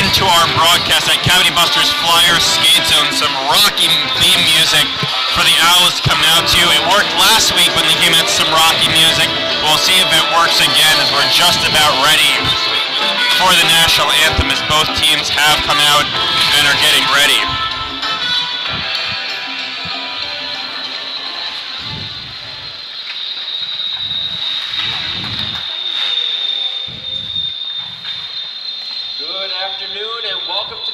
into our broadcast at Cavity Busters Flyer Skate Zone. Some rocky theme music for the Owls to come out to. It worked last week when they came out to some rocky music. We'll see if it works again as we're just about ready for the national anthem as both teams have come out and are getting ready.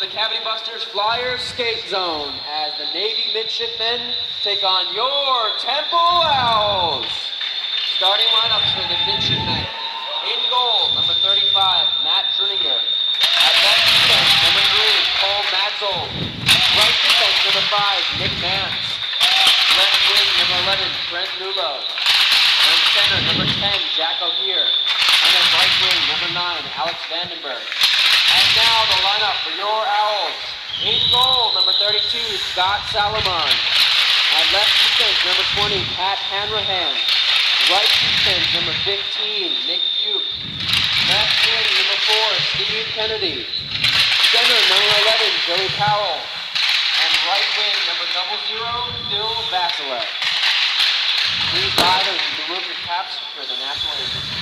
Cavity Busters Flyers Skate Zone as the Navy Midshipmen take on your Temple Owls. Starting lineups for the Midshipmen. In goal, number 35, Matt Truninger. At left defense, number 3, Cole Matzold. Right defense, number 5, Nick Mance. Left wing, number 11, Brent Nulo. And center, number 10, Jack O'Hear. And at right wing, number 9, Alex Vandenberg. And now the lineup for your Owls. In goal, number 32, Scott Salomon. At left defense, number 20, Pat Hanrahan. Right defense, number 15, Nick Buke. Left wing, number 4, Steve Kennedy. Center, number 11, Joey Powell. And right wing, number 00, Phil Vasilev. Please rise and remove your caps for the national anthem.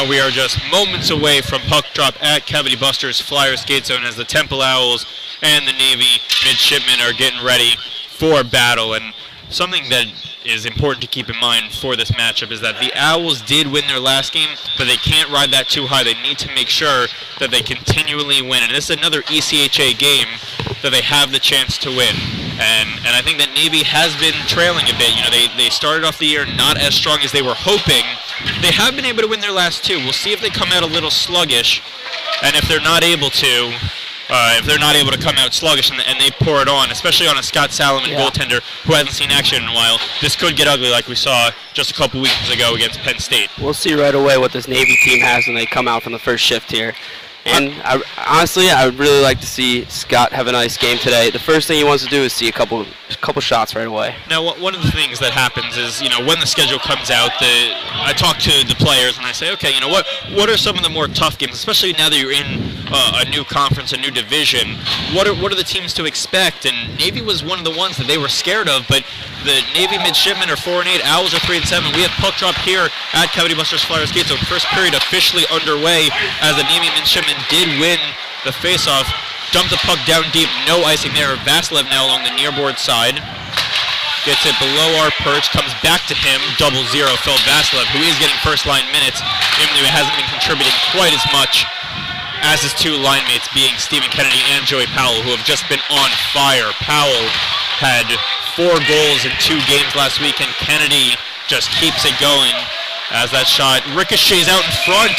We are just moments away from puck drop at Cavity Busters Flyer Skate Zone as the Temple Owls and the Navy Midshipmen are getting ready for battle. And something that is important to keep in mind for this matchup is that the Owls did win their last game, but they can't ride that too high. They need to make sure that they continually win. And this is another ECHA game that they have the chance to win. And I think that Navy has been trailing a bit. You know, they started off the year not as strong as they were hoping. They have been able to win their last two. We'll see if they come out a little sluggish, and if they're not able to come out sluggish and they pour it on, especially on a Scott Salomon goaltender who hasn't seen action in a while, this could get ugly like we saw just a couple weeks ago against Penn State. We'll see right away what this Navy team has when they come out from the first shift here. And honestly, I would really like to see Scott have a nice game today. The first thing he wants to do is see a couple shots right away. Now, one of the things that happens is, you know, when the schedule comes out, I talk to the players and I say, okay, you know, what are some of the more tough games, especially now that you're in a new conference, a new division? What are the teams to expect? And Navy was one of the ones that they were scared of, but the Navy Midshipmen are 4-8, Owls are 3-7. We have puck drop here at Cavity Busters Flyer Skate Zone. First period officially underway as the Navy Midshipmen did win the faceoff. Dumped the puck down deep, no icing there. Vasilev now along the near board side. Gets it below our perch, comes back to him, 0-0 Phil Vasilev, who is getting first line minutes, even though he hasn't been contributing quite as much as his two line mates, being Stephen Kennedy and Joey Powell, who have just been on fire. Powell had 4 goals in 2 games last week, and Kennedy just keeps it going as that shot ricochets out in front,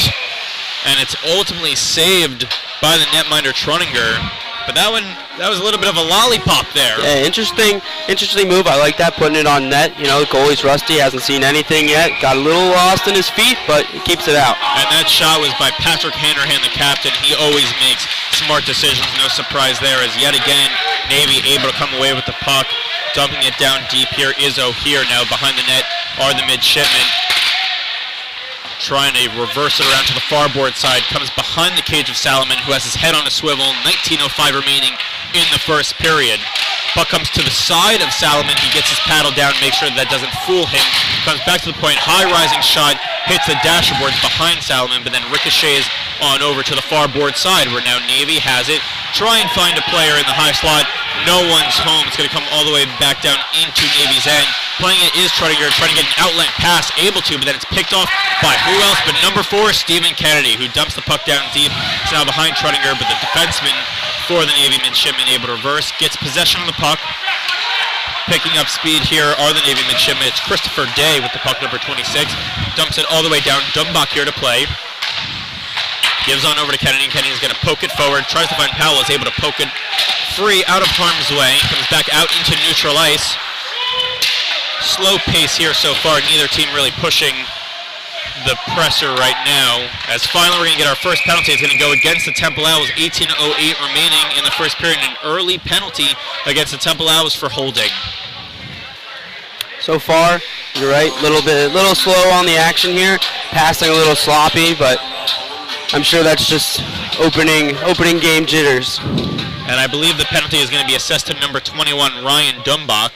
and it's ultimately saved by the netminder Truninger. but that was a little bit of a lollipop there. Yeah, interesting move. I like that, putting it on net. You know, the goalie's rusty, hasn't seen anything yet. Got a little lost in his feet, but he keeps it out. And that shot was by Patrick Hanrahan, the captain. He always makes smart decisions. No surprise there, as yet again, Navy able to come away with the puck. Dumping it down deep here is O'Hear. Now behind the net are the Midshipmen. Trying to reverse it around to the far board side. Comes behind the cage of Salomon, who has his head on a swivel. 19:05 remaining in the first period. Puck comes to the side of Salomon. He gets his paddle down, makes sure that doesn't fool him. Comes back to the point. High rising shot. Hits the dasherboards behind Salomon, but then ricochets on over to the far board side, where now Navy has it. Try and find a player in the high slot. No one's home. It's going to come all the way back down into Navy's end. Playing it is Truttinger, trying to get an outlet pass, able to, but then it's picked off by who else but number 4, Stephen Kennedy, who dumps the puck down deep. It's now behind Truttinger, but the defenseman for the Navy Midshipmen able to reverse, gets possession of the puck. Picking up speed here are the Navy Midshipmen. It's Christopher Day with the puck, number 26. Dumps it all the way down. Dumbach here to play. Gives on over to Kennedy. Kennedy's going to poke it forward. Tries to find Powell. Is able to poke it free out of harm's way. Comes back out into neutral ice. Slow pace here so far. Neither team really pushing the presser right now. As finally we're going to get our first penalty. It's going to go against the Temple Owls. 18:08 remaining in the first period. An early penalty against the Temple Owls for holding. So far, you're right. Little slow on the action here. Passing a little sloppy, but I'm sure that's just opening game jitters. And I believe the penalty is going to be assessed to number 21, Ryan Dumbach,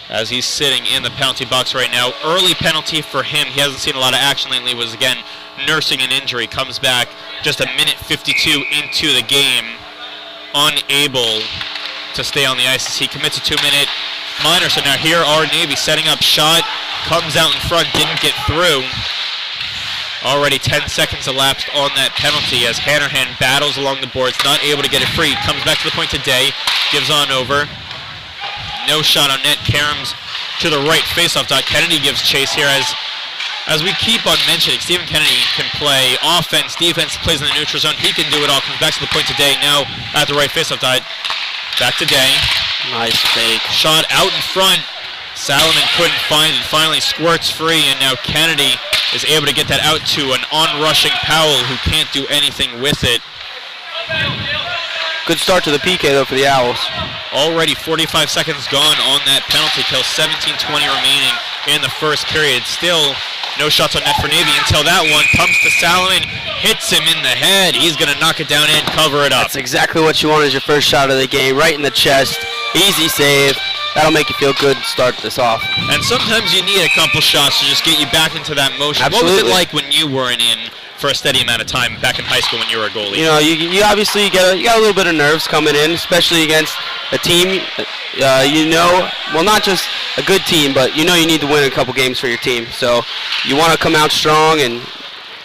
as he's sitting in the penalty box right now. Early penalty for him. He hasn't seen a lot of action lately. Was again nursing an injury. Comes back just a minute 52 into the game, unable to stay on the ice as he commits a 2-minute minor. So now here are Navy setting up shot. Comes out in front. Didn't get through. Already 10 seconds elapsed on that penalty as Hanrahan battles along the boards, not able to get it free. Comes back to the point today. Gives on over. No shot on net. Karams to the right faceoff dot. Kennedy gives chase here as we keep on mentioning. Stephen Kennedy can play offense, defense, plays in the neutral zone. He can do it all. Comes back to the point today. Now at the right faceoff dot. Back to Day. Nice fake. Shot out in front. Salomon couldn't find it. Finally squirts free, and now Kennedy is able to get that out to an on-rushing Powell who can't do anything with it. Good start to the PK, though, for the Owls. Already 45 seconds gone on that penalty kill. 17:20 remaining in the first period. Still no shots on net for Navy until that one comes to Salomon, hits him in the head. He's going to knock it down and cover it up. That's exactly what you want as your first shot of the game, right in the chest. Easy save. That'll make you feel good to start this off. And sometimes you need a couple shots to just get you back into that motion. Absolutely. What was it like when you weren't in for a steady amount of time back in high school when you were a goalie? You know, you obviously got a little bit of nerves coming in, especially against a team, well, not just a good team, but you need to win a couple games for your team. So you want to come out strong, and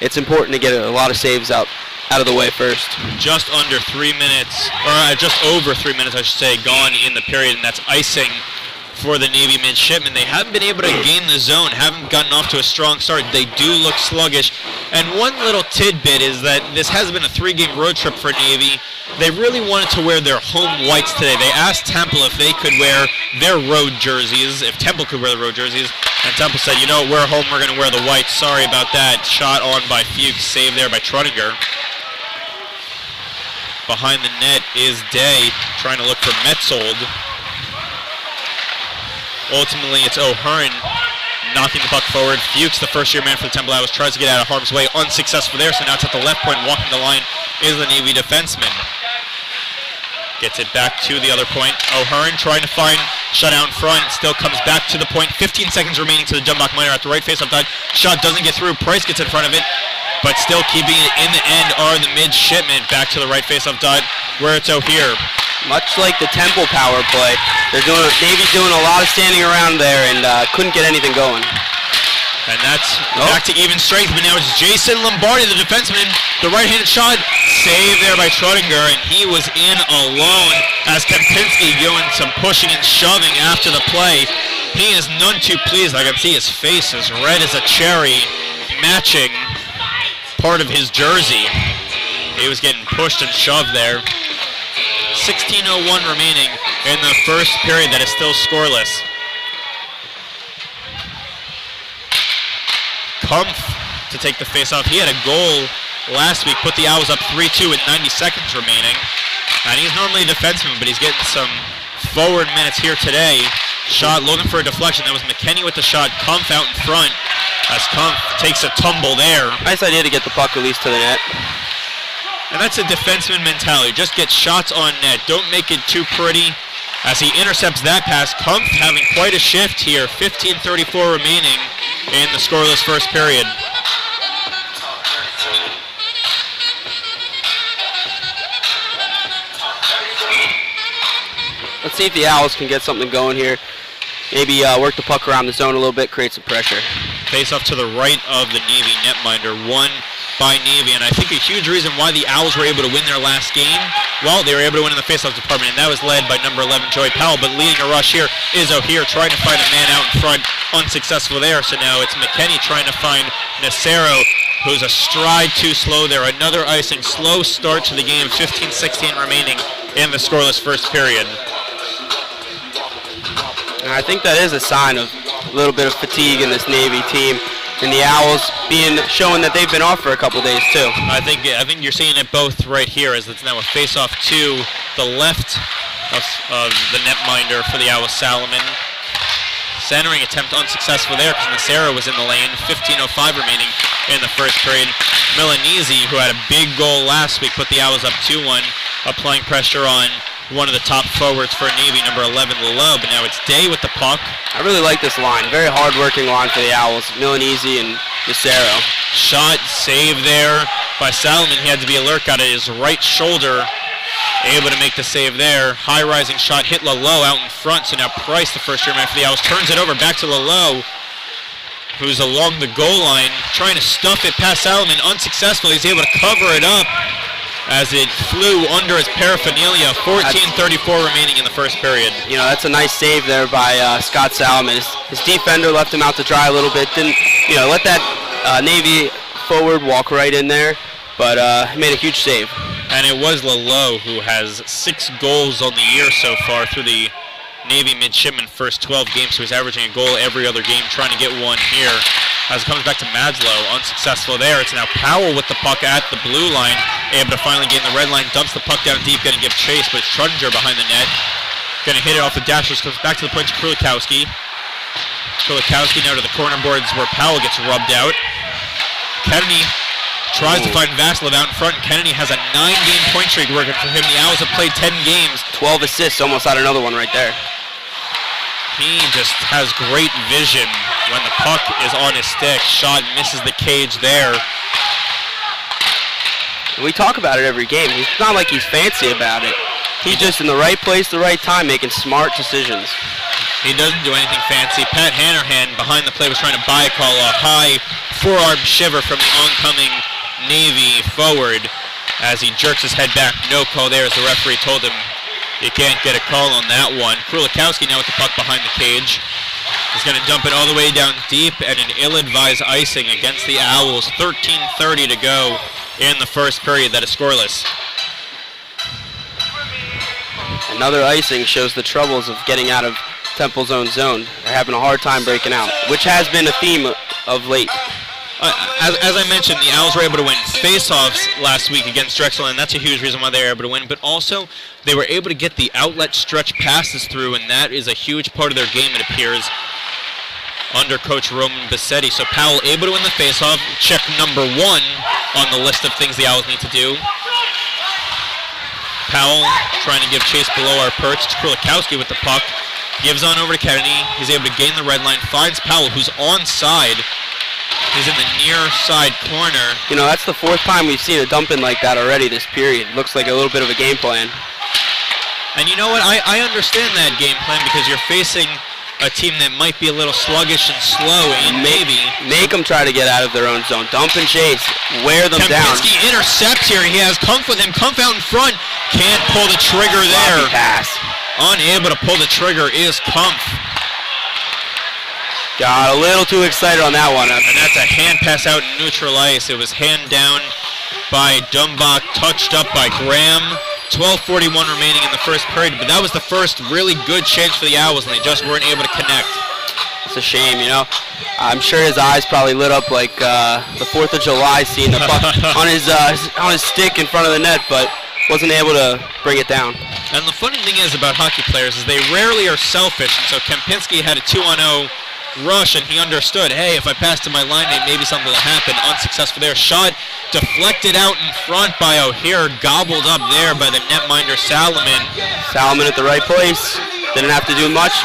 it's important to get a lot of saves out of the way first. Just under 3 minutes, or just over 3 minutes, I should say, gone in the period, and that's icing for the Navy Midshipmen. They haven't been able to gain the zone, haven't gotten off to a strong start. They do look sluggish. And one little tidbit is that this has been a 3-game road trip for Navy. They really wanted to wear their home whites today. They asked Temple if they could wear their road jerseys, if Temple could wear the road jerseys. And Temple said, we're home, we're going to wear the whites. Sorry about that. Shot on by Fuchs, saved there by Truttinger. Behind the net is Day, trying to look for Metzold. Ultimately, it's O'Hearn knocking the puck forward. Fuchs, the first-year man for the Temple Owls, tries to get out of harm's way. Unsuccessful there, so now it's at the left point. Walking the line is the Navy defenseman. Gets it back to the other point. O'Hearn trying to find shutout in front. Still comes back to the point. 15 seconds remaining to the Dumbach minor at the right face-off dot. Shot doesn't get through. Price gets in front of it. But still keeping it in the end are the Midshipmen. Back to the right face-off dot where it's O'Hear. Much like the Temple power play, Navy's doing a lot of standing around there and couldn't get anything going. And that's back to even strength, but now it's Jason Lombardi, the defenseman. The right-handed shot, saved there by Truttinger, and he was in alone as Kempinski doing some pushing and shoving after the play. He is none too pleased. I can see his face is red as a cherry, matching part of his jersey. He was getting pushed and shoved there. 16:01 remaining in the first period that is still scoreless. Kumpf to take the face-off. He had a goal last week, put the Owls up 3-2 with 90 seconds remaining. And he's normally a defenseman, but he's getting some forward minutes here today. Shot looking for a deflection. That was McKenney with the shot. Kumpf out in front as Kumpf takes a tumble there. Nice idea to get the puck released to the net. And that's a defenseman mentality. Just get shots on net. Don't make it too pretty. As he intercepts that pass, Kumpf having quite a shift here. 15:34 remaining in the scoreless first period. Let's see if the Owls can get something going here. Maybe work the puck around the zone a little bit, create some pressure. Face off to the right of the Navy netminder, won by Navy, and I think a huge reason why the Owls were able to win their last game, well, they were able to win in the face-off department, and that was led by number 11, Joey Powell, but leading a rush here is O'Hear trying to find a man out in front, unsuccessful there, so now it's McKenney trying to find Nacero, who's a stride too slow there. Another icing, slow start to the game, 15-16 remaining in the scoreless first period. And I think that is a sign of a little bit of fatigue in this Navy team, and the Owls showing that they've been off for a couple days too. I think you're seeing it both right here, as it's now a face-off to the left of the netminder for the Owls, Salomon. Centering attempt unsuccessful there because Nacero was in the lane. 15:05 remaining in the first period. Milanese, who had a big goal last week, put the Owls up 2-1, applying pressure on one of the top forwards for Navy, number 11, Lalo, but now it's Day with the puck. I really like this line. Very hard-working line for the Owls. Milanese and Nacero. Shot, save there by Salomon. He had to be alert, got his right shoulder, able to make the save there. High-rising shot, hit Lalo out in front, so now Price, the first-year man for the Owls, turns it over back to Lalo, who's along the goal line, trying to stuff it past Salomon, unsuccessful. He's able to cover it up as it flew under his paraphernalia. 14:34 remaining in the first period. You know, that's a nice save there by Scott Salomon. His defender left him out to dry a little bit. Didn't, let that Navy forward walk right in there, but he made a huge save. And it was Lalo who has 6 goals on the year so far through the Navy Midshipmen first 12 games, so he's averaging a goal every other game, trying to get one here. As it comes back to Madslow, unsuccessful there. It's now Powell with the puck at the blue line, able to finally gain the red line, dumps the puck down deep, going to give chase, but it's Trudger behind the net. Going to hit it off the dashers, comes back to the point to Krulikowski. Krulikowski now to the corner boards where Powell gets rubbed out. Kennedy tries to find Vasilov out in front. Kennedy has a 9-game point streak working for him. The Owls have played 10 games. 12 assists, almost had another one right there. He just has great vision when the puck is on his stick. Shot misses the cage there. We talk about it every game. It's not like he's fancy about it. He's just in the right place, the right time, making smart decisions. He doesn't do anything fancy. Pat Hanrahan behind the play was trying to buy a call, a high forearm shiver from the oncoming Navy forward as he jerks his head back. No call there as the referee told him you can't get a call on that one. Krulikowski now with the puck behind the cage. He's going to dump it all the way down deep, and an ill-advised icing against the Owls. 13:30 to go in the first period. That is scoreless. Another icing shows the troubles of getting out of Temple's own zone. They're having a hard time breaking out, which has been a theme of late. As I mentioned, the Owls were able to win face-offs last week against Drexel, and that's a huge reason why they were able to win. But also, they were able to get the outlet stretch passes through, and that is a huge part of their game, it appears, under Coach Roman Bassetti. So Powell able to win the face-off, check number 1 on the list of things the Owls need to do. Powell trying to give chase below our perch. It's Krulikowski with the puck. Gives on over to Kennedy. He's able to gain the red line. Finds Powell, who's onside. He's in the near side corner. You know, that's the 4th time we've seen a dump-in like that already this period. Looks like a little bit of a game plan. And you know what? I understand that game plan because you're facing a team that might be a little sluggish and slow in Navy. Make them try to get out of their own zone. Dump and chase. Wear them down. Kempinski intercepts here. He has Kumpf with him. Kumpf out in front. Can't pull the trigger there. Sloppy pass. Unable to pull the trigger is Kumpf. Got a little too excited on that one. And that's a hand pass out in neutral ice. It was hand down by Dumbach, touched up by Graham. 12:41 remaining in the first period, but that was the first really good chance for the Owls, and they just weren't able to connect. It's a shame, you know. I'm sure his eyes probably lit up like the 4th of July seeing the puck on his stick in front of the net, but wasn't able to bring it down. And the funny thing is about hockey players is they rarely are selfish, and so Kempinski had a 2-on-0 rush, and he understood, hey, if I pass to my line mate, maybe something will happen. Unsuccessful there. Shot deflected out in front by O'Hare, gobbled up there by the netminder Salomon. Salomon at the right place. Didn't have to do much.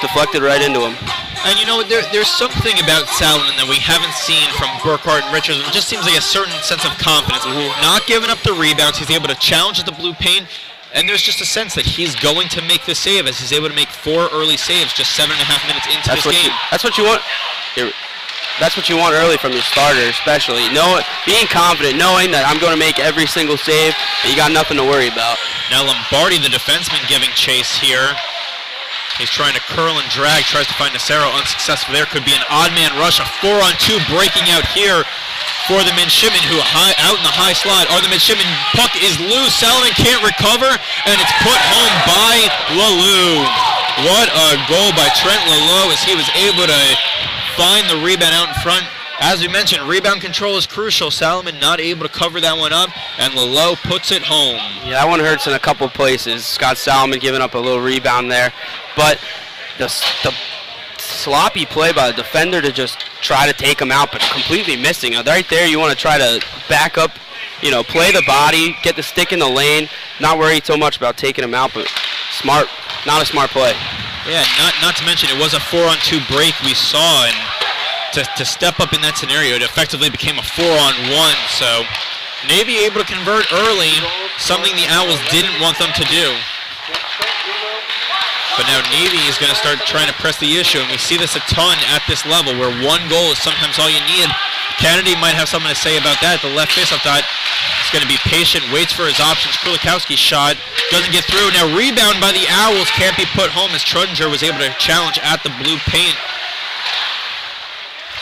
Deflected right into him. And you know, there's something about Salomon that we haven't seen from Burkhart and Richards. It just seems like a certain sense of confidence. Not giving up the rebounds, he's able to challenge at the blue paint, and there's just a sense that he's going to make the save as he's able to make 4 early saves just 7.5 minutes into this game. That's what you want. That's what you want early from your starter, especially. Being confident, knowing that I'm going to make every single save, and you got nothing to worry about. Now Lombardi, the defenseman, giving chase here. He's trying to curl and drag, tries to find Nacero, unsuccessful there. Could be an odd man rush, a 4-on-2 breaking out here for the Midshipmen, who out in the high slot are the Midshipmen. Puck is loose, Salomon can't recover, and it's put home by Leloup. What a goal by Trent Leloup as he was able to find the rebound out in front. As we mentioned, rebound control is crucial. Salomon not able to cover that one up, and Leloup puts it home. Yeah, that one hurts in a couple places. Scott Salomon giving up a little rebound there. But the sloppy play by the defender to just try to take him out, but completely missing. Right there, you want to try to back up, play the body, get the stick in the lane, not worry so much about taking him out, but not a smart play. Yeah, not to mention it was a 4-on-2 break we saw, and to step up in that scenario, it effectively became a 4-on-1. So Navy able to convert early, something the Owls didn't want them to do. But now Navy is going to start trying to press the issue, and we see this a ton at this level, where one goal is sometimes all you need. Kennedy might have something to say about that. The left faceoff dot is going to be patient, waits for his options. Krulikowski's shot doesn't get through. Now rebound by the Owls, can't be put home as Truddinger was able to challenge at the blue paint.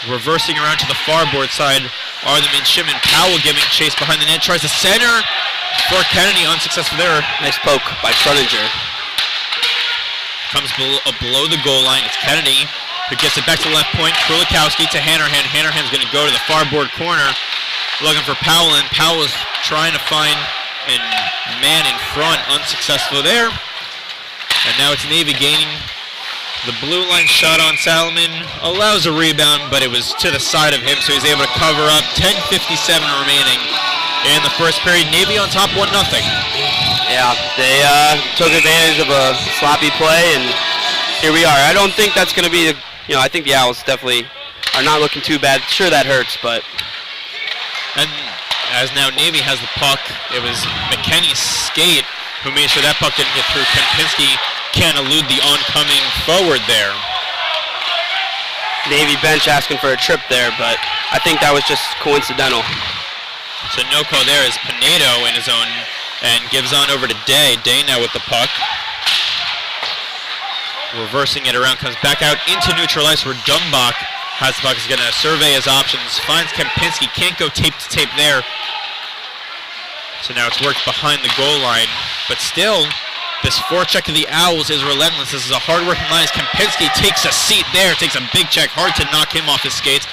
Reversing around to the far board side are the Midshipmen. Powell giving chase behind the net, tries to center for Kennedy, unsuccessful there. Nice poke by Truddinger. Comes below the goal line. It's Kennedy who gets it back to the left point. Krulikowski to Hannerhan. Hannerhan's going to go to the far board corner, looking for Powell, and Powell is trying to find a man in front, unsuccessful there. And now it's Navy gaining. The blue line shot on Salomon allows a rebound, but it was to the side of him, so he's able to cover up. 10:57 remaining in the first period. Navy on top 1-0. Yeah, they took advantage of a sloppy play, and here we are. I don't think that's going to be, I think the Owls definitely are not looking too bad. Sure, that hurts, but... And as now Navy has the puck, it was McKenny's skate who made sure that puck didn't get through. Kempinski can't elude the oncoming forward there. Navy bench asking for a trip there, but I think that was just coincidental. So no call there is Pinedo in his own, and gives on over to Day. Day now with the puck. Reversing it around, comes back out into neutral ice where Dumbach has the puck. Is going to survey his options, finds Kempinski, can't go tape to tape there. So now it's worked behind the goal line, but still, this forecheck of the Owls is relentless. This is a hard-working line as Kempinski takes a seat there, takes a big check, hard to knock him off his skates.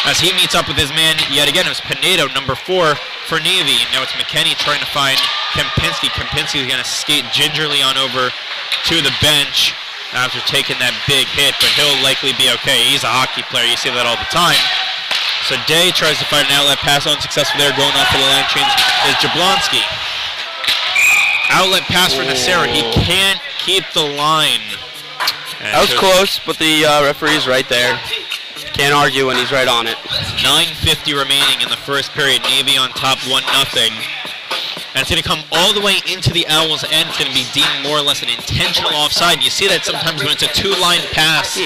As he meets up with his man, yet again, it was Pinedo, number 4 for Navy. Now it's McKenny trying to find Kempinski. Kempinski is going to skate gingerly on over to the bench after taking that big hit, but he'll likely be okay. He's a hockey player. You see that all the time. So Day tries to find an outlet pass, unsuccessful there. Going off for the line change is Jablonski. Outlet pass for Nacero. He can't keep the line. And that was close, but the referee's right there. Can't argue when he's right on it. 9:50 remaining in the first period. Navy on top 1-0. And it's going to come all the way into the Owls' end. It's going to be deemed more or less an intentional offside. You see that sometimes when it's a 2-line pass.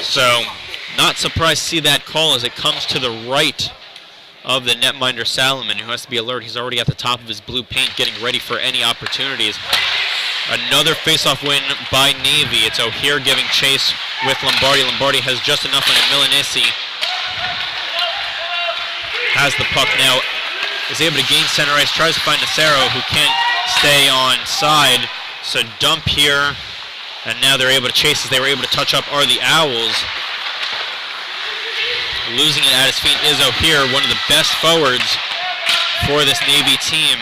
So, not surprised to see that call as it comes to the right of the netminder Salomon, who has to be alert. He's already at the top of his blue paint, getting ready for any opportunities. Another face-off win by Navy. It's O'Hare giving chase with Lombardi. Lombardi has just enough on it. Milanesi has the puck now is able to gain center ice, tries to find Nacero, who can't stay on side. So dump here, and now they're able to chase as they were able to touch up are the Owls. Losing it at his feet is O'Hear, one of the best forwards for this Navy team.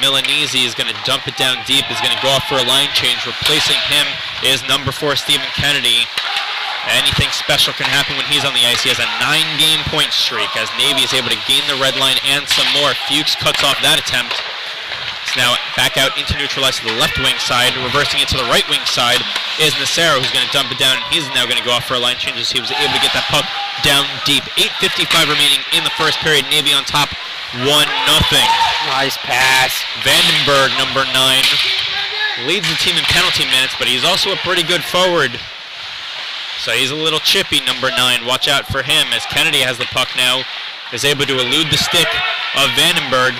Milanese is going to dump it down deep, is going to go off for a line change. Replacing him is number 4, Stephen Kennedy. Anything special can happen when he's on the ice. He has a 9-game point streak as Navy is able to gain the red line and some more. Fuchs cuts off that attempt. It's now back out into neutral ice to the left wing side. Reversing it to the right wing side is Nacero, who's going to dump it down, and he's now going to go off for a line change as he was able to get that puck down deep. 8:55 remaining in the first period. Navy on top, 1-0. Nice pass. Vandenberg, number 9, leads the team in penalty minutes, but he's also a pretty good forward. So he's a little chippy, number 9. Watch out for him as Kennedy has the puck now. Is able to elude the stick of Vandenberg.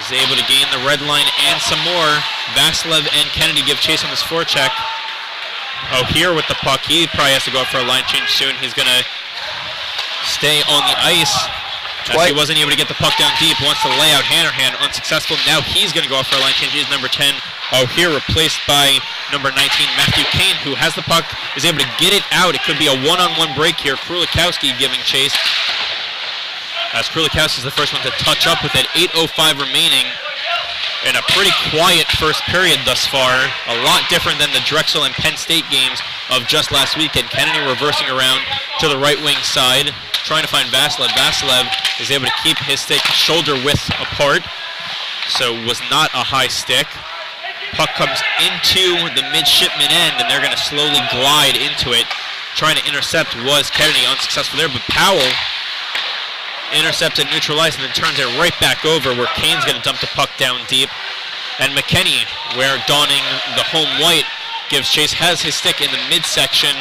Is able to gain the red line and some more. Vasilev and Kennedy give chase on this forecheck. O'Hear with the puck. He probably has to go up for a line change soon. He's going to stay on the ice. As he wasn't able to get the puck down deep. Wants to lay out Hanrahan. Unsuccessful. Now he's going to go off for a line change. He's number 10. O'Hear replaced by number 19, Matthew Kane, who has the puck. Is able to get it out. It could be a one-on-one break here. Krulikowski giving chase. As Krulikowski is the first one to touch up with it. 8:05 remaining in a pretty quiet first period thus far. A lot different than the Drexel and Penn State games of just last weekend. Kennedy reversing around to the right wing side, trying to find Vasilev. Vasilev is able to keep his stick shoulder width apart, so was not a high stick. Puck comes into the midshipman end, and they're going to slowly glide into it. Trying to intercept was Kennedy, unsuccessful there, but Powell intercepted neutral ice and then turns it right back over where Kane's going to dump the puck down deep. And McKenney, where donning the home white, gives chase, has his stick in the midsection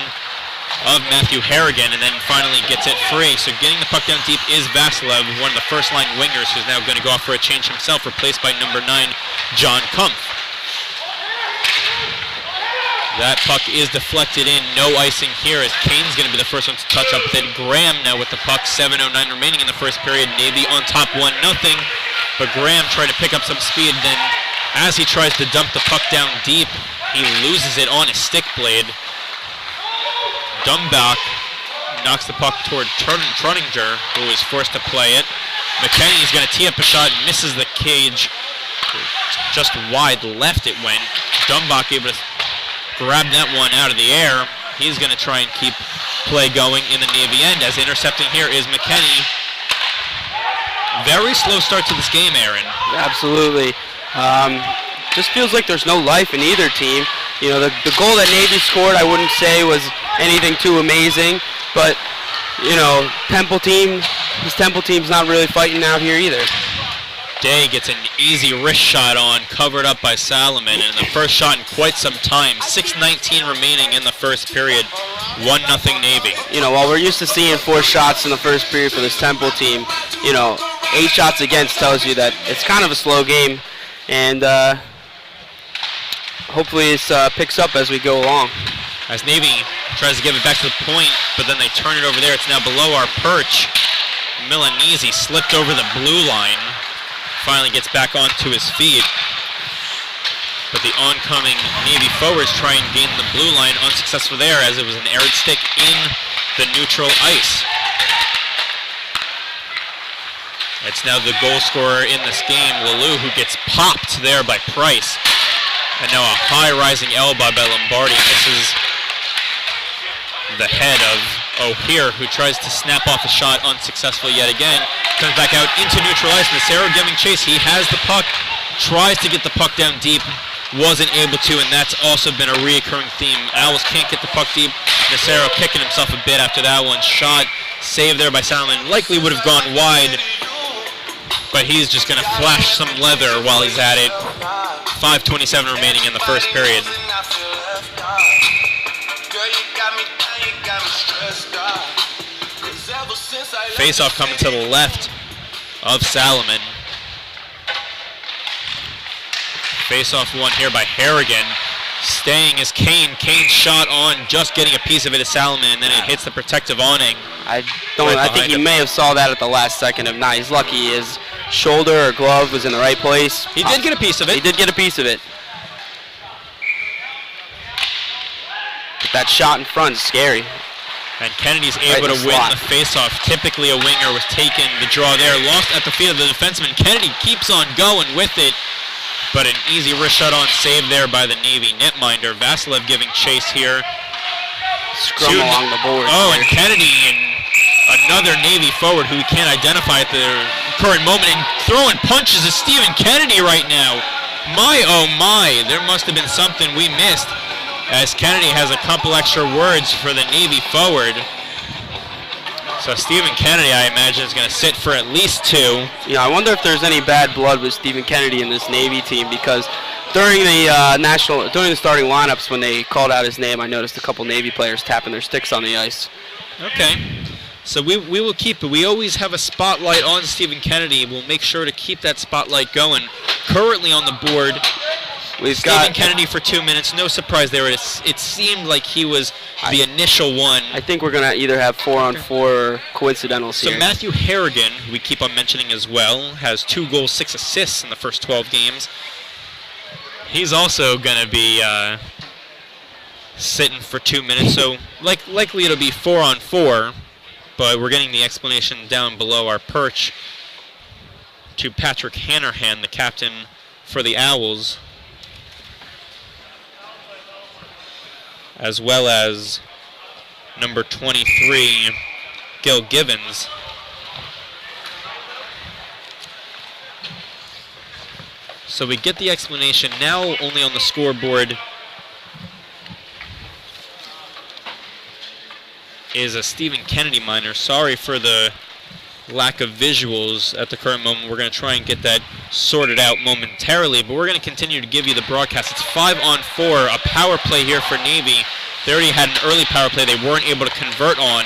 of Matthew Harrigan, and then finally gets it free. So getting the puck down deep is Vasilev, one of the first-line wingers, who's now going to go off for a change himself, replaced by number 9, John Kumpf. That puck is deflected in. No icing here as Kane's going to be the first one to touch up with it. Graham now with the puck. 7:09 remaining in the first period. Navy on top 1-0. But Graham tried to pick up some speed. Then as he tries to dump the puck down deep, he loses it on his stick blade. Dumbach knocks the puck toward Trunninger, who is forced to play it. McKenney's going to tee up a shot. Misses the cage. Just wide left it went. Dumbach able to grab that one out of the air. He's going to try and keep play going in the Navy end, as intercepting here is McKenney. Very slow start to this game, Aaron. Absolutely. Just feels like there's no life in either team. You know, the goal that Navy scored, I wouldn't say was anything too amazing, but, you know, this Temple team's not really fighting out here either. Day gets an easy wrist shot on, covered up by Salomon, and the first shot in quite some time. 6:19 remaining in the first period. 1-0 Navy. You know, while we're used to seeing 4 shots in the first period for this Temple team, you know, 8 shots against tells you that it's kind of a slow game, and hopefully it picks up as we go along. As Navy tries to give it back to the point, but then they turn it over there. It's now below our perch. Milanese slipped over the blue line. Finally gets back onto his feet. But the oncoming Navy forwards try and gain the blue line, unsuccessful there as it was an errant stick in the neutral ice. It's now the goal scorer in this game, Lalou, who gets popped there by Price. And now a high rising elbow by Lombardi misses the head of O'Hear, who tries to snap off a shot, unsuccessful yet again. Comes back out into neutral ice. Nacero giving chase. He has the puck, tries to get the puck down deep, wasn't able to, and that's also been a reoccurring theme. Owls can't get the puck deep. Nacero kicking himself a bit after that one. Shot saved there by Salomon. Likely would have gone wide, but he's just going to flash some leather while he's at it. 5:27 remaining in the first period. Face-off coming to the left of Salomon. Face-off one here by Harrigan. Staying is Kane. Kane's shot on, just getting a piece of it is Salomon, and then it hits the protective awning. I think he may have saw that at the last second. If not, he's lucky his shoulder or glove was in the right place. He did get a piece of it. He did get a piece of it. But that shot in front is scary. And Kennedy's able to win the faceoff. Typically a winger was taken the draw there. Lost at the feet of the defenseman. Kennedy keeps on going with it. But an easy wrist shot on save there by the Navy netminder. Vasilev giving chase here. Scrum along the board. Oh, and Kennedy and another Navy forward who we can't identify at the current moment. And throwing punches is Stephen Kennedy right now. My, oh my, there must have been something we missed, as Kennedy has a couple extra words for the Navy forward. So Stephen Kennedy, I imagine, is going to sit for at least 2. Yeah, I wonder if there's any bad blood with Stephen Kennedy in this Navy team, because during the during the starting lineups, when they called out his name, I noticed a couple Navy players tapping their sticks on the ice. Okay. So we will keep it. We always have a spotlight on Stephen Kennedy. We'll make sure to keep that spotlight going. Currently on the board, Stephen Kennedy for 2 minutes. No surprise there. It seemed like he was the initial one. I think we're going to either have 4-on-4 coincidentals here. So Matthew Harrigan, who we keep on mentioning as well, has 2 goals, 6 assists in the first 12 games. He's also going to be sitting for 2 minutes. So likely it'll be 4-on-4, but we're getting the explanation down below our perch to Patrick Hanrahan, the captain for the Owls, as well as number 23, Gil Givens. So we get the explanation now only on the scoreboard is a Stephen Kennedy minor. Sorry for the lack of visuals at the current moment. We're going to try and get that sorted out momentarily, but we're going to continue to give you the broadcast. It's 5-on-4, a power play here for Navy. They already had an early power play they weren't able to convert on.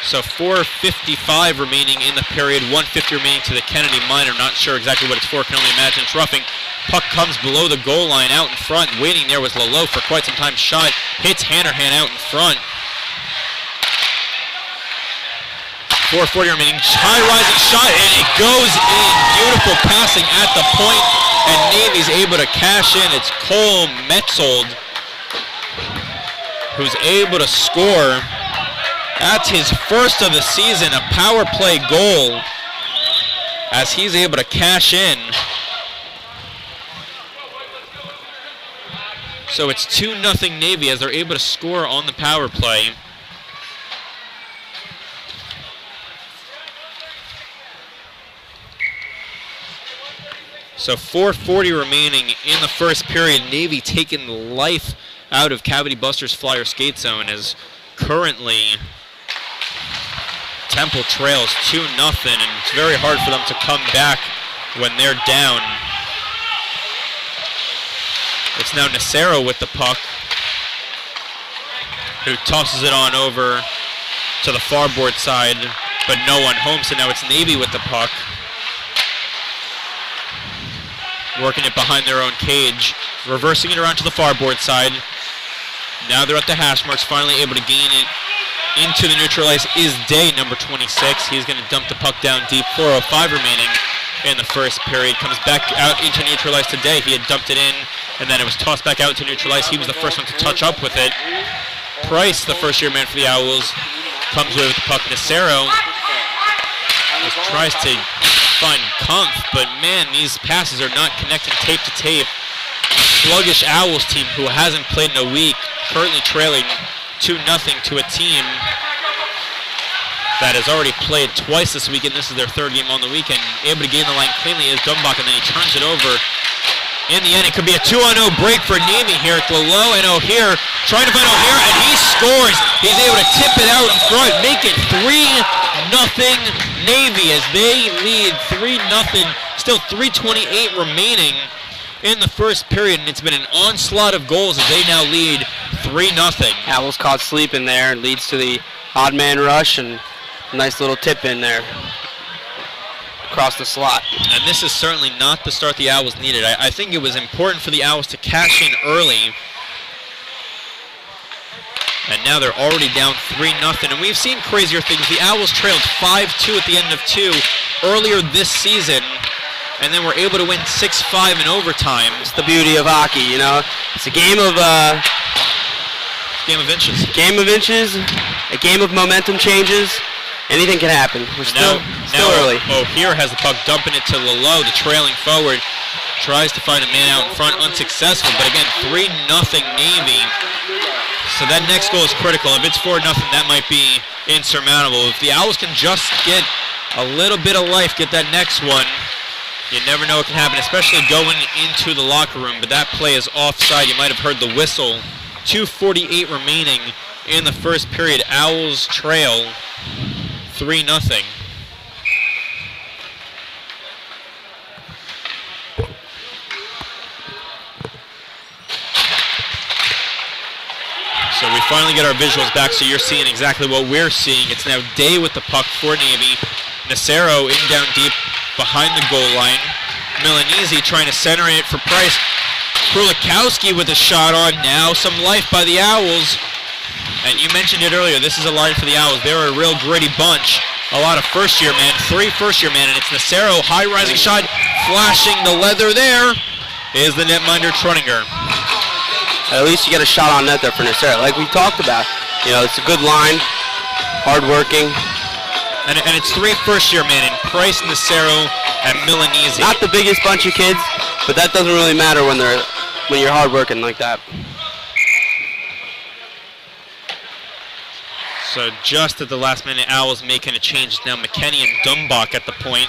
So 4:55 remaining in the period, 1:50 remaining to the Kennedy minor. Not sure exactly what it's for, can only imagine it's roughing. Puck comes below the goal line out in front. Waiting there was Lalo for quite some time. Shot hits Hanrahan out in front. 4:40 remaining, high rising shot, and it goes in. Beautiful passing at the point, and Navy's able to cash in. It's Cole Metzold who's able to score. That's his first of the season, a power play goal, as he's able to cash in. So it's 2-0 Navy as they're able to score on the power play. So 4:40 remaining in the first period. Navy taking the life out of Cavity Busters Flyer skate zone, as currently Temple trails 2-0, and it's very hard for them to come back when they're down. It's now Nacero with the puck, who tosses it on over to the far board side, but no one home, so now it's Navy with the puck, working it behind their own cage, reversing it around to the far board side. Now they're at the hash marks, finally able to gain it into the neutral ice is Day, number 26. He's going to dump the puck down deep. 4:05 remaining in the first period. Comes back out into neutral ice to Day. He had dumped it in, and then it was tossed back out to neutral ice. He was the first one to touch up with it. Price, the first-year man for the Owls, comes away with the puck. Nacero just tries to find Kumpf, but man, these passes are not connecting tape to tape. A sluggish Owls team who hasn't played in a week, currently trailing 2-0 to a team that has already played twice this weekend. This is their third game on the weekend. Able to gain the line cleanly is Dumbach, and then he turns it over. In the end, it could be a 2-0 break for Navy here. Lalo and O'Hare trying to find O'Hare, and he scores. He's able to tip it out in front, make it 3-0 Navy as they lead 3-0. Still 3:28 remaining in the first period, and it's been an onslaught of goals as they now lead 3-0. Owls caught sleeping there, and leads to the odd man rush, and a nice little tip in there across the slot. And this is certainly not the start the Owls needed. I think it was important for the Owls to cash in early And now they're already down 3-0. And we've seen crazier things. The Owls trailed 5-2 at the end of 2 earlier this season, and then were able to win 6-5 in overtime. It's the beauty of hockey, you know. It's a game of inches. Game of inches, a game of momentum changes. Anything can happen. We're still early. O'Hare has the puck, dumping it to Lalo, the trailing forward. Tries to find a man out in front, unsuccessful. But again, 3-0 Navy. So that next goal is critical. If it's 4-0, that might be insurmountable. If the Owls can just get a little bit of life, get that next one, you never know what can happen, especially going into the locker room. But that play is offside. You might have heard the whistle. 2:48 remaining in the first period. Owls trail 3-0. So we finally get our visuals back, so you're seeing exactly what we're seeing. It's now Day with the puck for Navy. Nacero in down deep behind the goal line. Milanese trying to center it for Price. Krulikowski with a shot on now. Some life by the Owls. And you mentioned it earlier, this is a line for the Owls. They're a real gritty bunch. A lot of first-year men, 3 first-year men, and it's Nacero, high-rising shot, flashing the leather there, is the netminder Truninger. At least you get a shot on net there for Nacero. Like we talked about, you know, it's a good line, hard-working. And it's 3 first-year men in Price, Nacero, and Milanese. Not the biggest bunch of kids, but that doesn't really matter when you're hard-working like that. So just at the last minute, Owls making a change. Now McKenney and Dumbach at the point.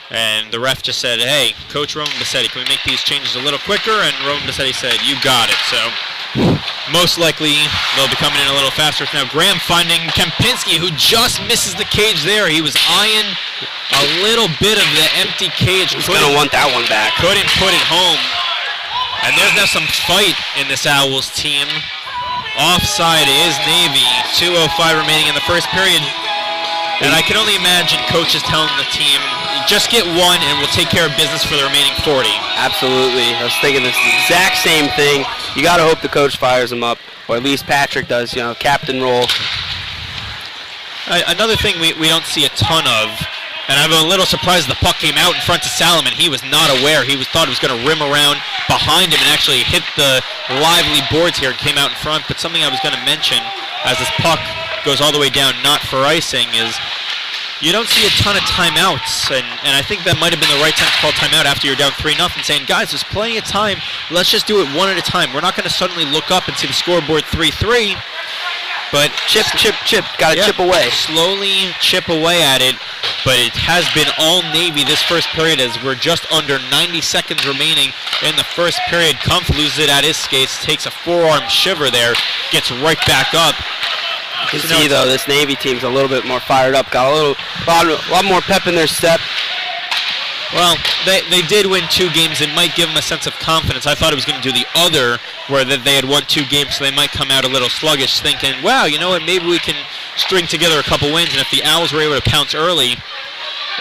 And the ref just said, hey, Coach Roman Bassetti, can we make these changes a little quicker? And Roman Bassetti said, you got it. So most likely they'll be coming in a little faster. Now Graham finding Kempinski, who just misses the cage there. He was eyeing a little bit of the empty cage. He's going to want that one back. Couldn't put it home. And there's now some fight in this Owls team. Offside is Navy. 2:05 remaining in the first period. And I can only imagine coaches telling the team, just get one and we'll take care of business for the remaining 40. Absolutely. I was thinking this exact same thing. You got to hope the coach fires him up, or at least Patrick does, you know, captain role. Another thing we don't see a ton of, and I'm a little surprised the puck came out in front to Salomon. He was not aware. He thought it was going to rim around behind him and actually hit the lively boards here and came out in front. But something I was going to mention as this puck goes all the way down, not for icing, is you don't see a ton of timeouts, and I think that might have been the right time to call timeout after you're down 3-0, saying, guys, there's plenty of time. Let's just do it one at a time. We're not going to suddenly look up and see the scoreboard 3-3, but chip. Got to chip away. Slowly chip away at it, but it has been all Navy this first period as we're just under 90 seconds remaining in the first period. Kumpf loses it at his skates, takes a forearm shiver there, gets right back up. You can see, though, this Navy team's a little bit more fired up. Got a lot more pep in their step. Well, they did win 2 games. It might give them a sense of confidence. I thought it was going to do the other, where they had won 2 games, so they might come out a little sluggish, thinking, wow, you know what, maybe we can string together a couple wins, and if the Owls were able to pounce early,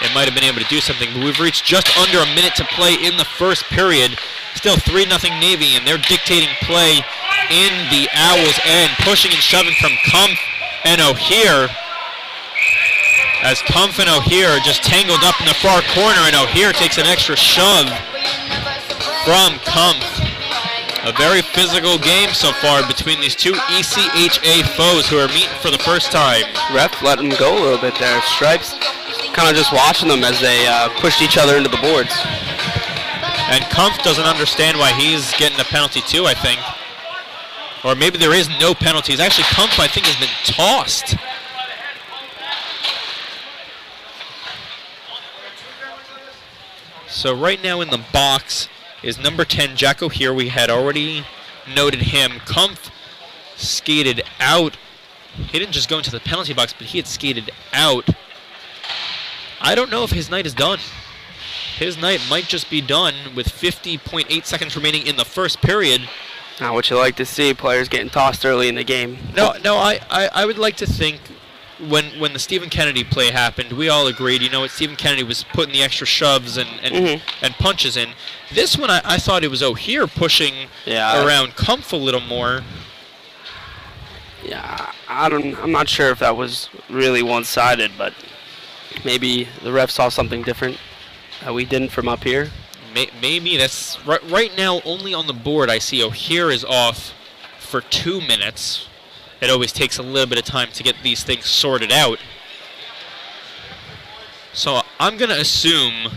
it might have been able to do something. But we've reached just under a minute to play in the first period. Still 3-0 Navy, and they're dictating play in the Owls' end, pushing and shoving from Kumpf and O'Hare. As Kumpf and O'Hare just tangled up in the far corner, and O'Hare takes an extra shove from Kumpf. A very physical game so far between these two ECHA foes who are meeting for the first time. Ref let them go a little bit there. Stripes kind of just watching them as they pushed each other into the boards. And Kumpf doesn't understand why he's getting a penalty too, I think. Or maybe there is no penalties. Actually, Kumpf, I think, has been tossed. So right now in the box is number 10, Jack O'Hare. We had already noted him. Kumpf skated out. He didn't just go into the penalty box, but he had skated out. I don't know if his night is done. His night might just be done with 50.8 seconds remaining in the first period. Not what you like to see, players getting tossed early in the game. No, I would like to think when the Stephen Kennedy play happened, we all agreed, you know what, Stephen Kennedy was putting the extra shoves and punches in. This one, I thought it was O'Hare pushing around Kumpf a little more. Yeah, I'm not sure if that was really one-sided, but maybe the ref saw something different that we didn't from up here. Maybe that's right now. Only on the board, I see O'Hare is off for 2 minutes. It always takes a little bit of time to get these things sorted out. So I'm gonna assume.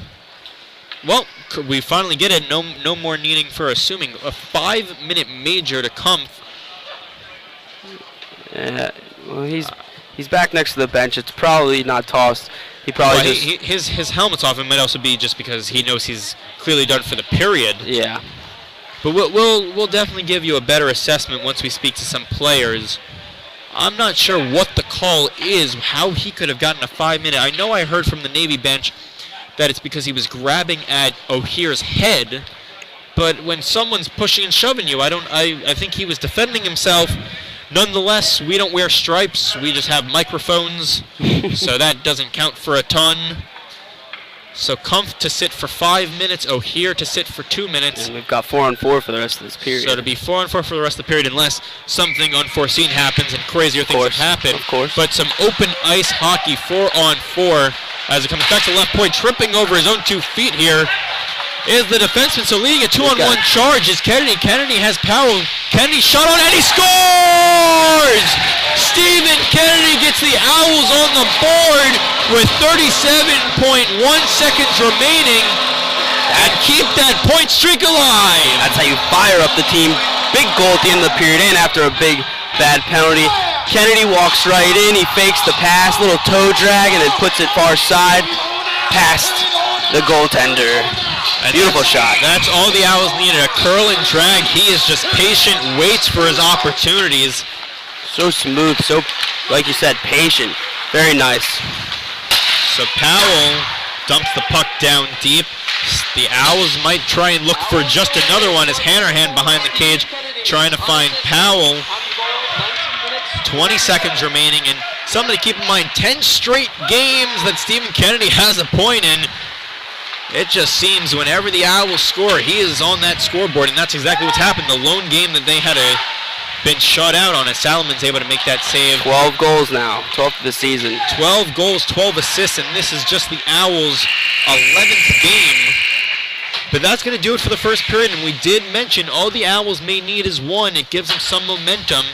Well, we finally get it. No more needing for assuming. A 5-minute major to come. Well, he's back next to the bench. It's probably not tossed. He probably his helmet's off. It might also be just because he knows he's clearly done for the period. Yeah. But we'll definitely give you a better assessment once we speak to some players. I'm not sure what the call is, how he could have gotten a 5-minute. I know I heard from the Navy bench that it's because he was grabbing at O'Hare's head. But when someone's pushing and shoving you, I think he was defending himself. Nonetheless, we don't wear stripes. We just have microphones, so that doesn't count for a ton. So Kumpf to sit for 5 minutes, O'Hare to sit for 2 minutes. And we've got 4-on-4 for the rest of this period. So to be 4-on-4 for the rest of the period, unless something unforeseen happens and crazier things have happened. Of course. But some open ice hockey, 4-on-4, as it comes back to left point, tripping over his own 2 feet here is the defenseman. So leading a 2-on-1 charge is Kennedy. Kennedy has power. Kennedy shot on and he scores! Stephen Kennedy gets the Owls on the board with 37.1 seconds remaining and keep that point streak alive. That's how you fire up the team. Big goal at the end of the period and after a big bad penalty. Kennedy walks right in. He fakes the pass, little toe drag, and then puts it far side past the goaltender. Beautiful shot. That's all the Owls needed, a curl and drag. He is just patient, waits for his opportunities. So smooth, so, like you said, patient. Very nice. So Powell dumps the puck down deep. The Owls might try and look for just another one as Hanrahan behind the cage trying to find Powell. 20 seconds remaining, and something to keep in mind, 10 straight games that Stephen Kennedy has a point in. It just seems whenever the Owls score, he is on that scoreboard, and that's exactly what's happened. The lone game that they had been shut out on, as Salamon's able to make that save. 12 goals now, 12th of the season. 12 goals, 12 assists, and this is just the Owls' 11th game. But that's going to do it for the first period, and we did mention all the Owls may need is one. It gives them some momentum.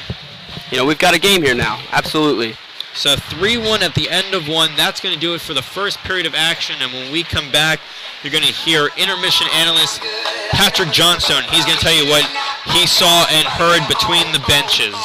You know, we've got a game here now, absolutely. So 3-1 at the end of one. That's going to do it for the first period of action, and when we come back, you're going to hear intermission analyst Patrick Johnstone. He's going to tell you what he saw and heard between the benches.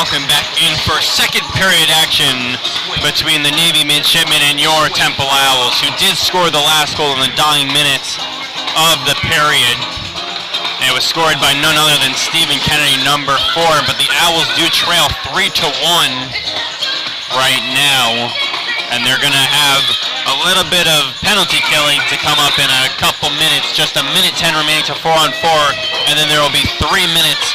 welcome back in for second period action between the Navy Midshipmen and your Temple Owls, who did score the last goal in the dying minutes of the period. It was scored by none other than Stephen Kennedy, number 4, but the Owls do trail 3-1 right now, and they're going to have a little bit of penalty killing to come up in a couple minutes, just a minute 10 remaining to 4-on-4, and then there will be 3 minutes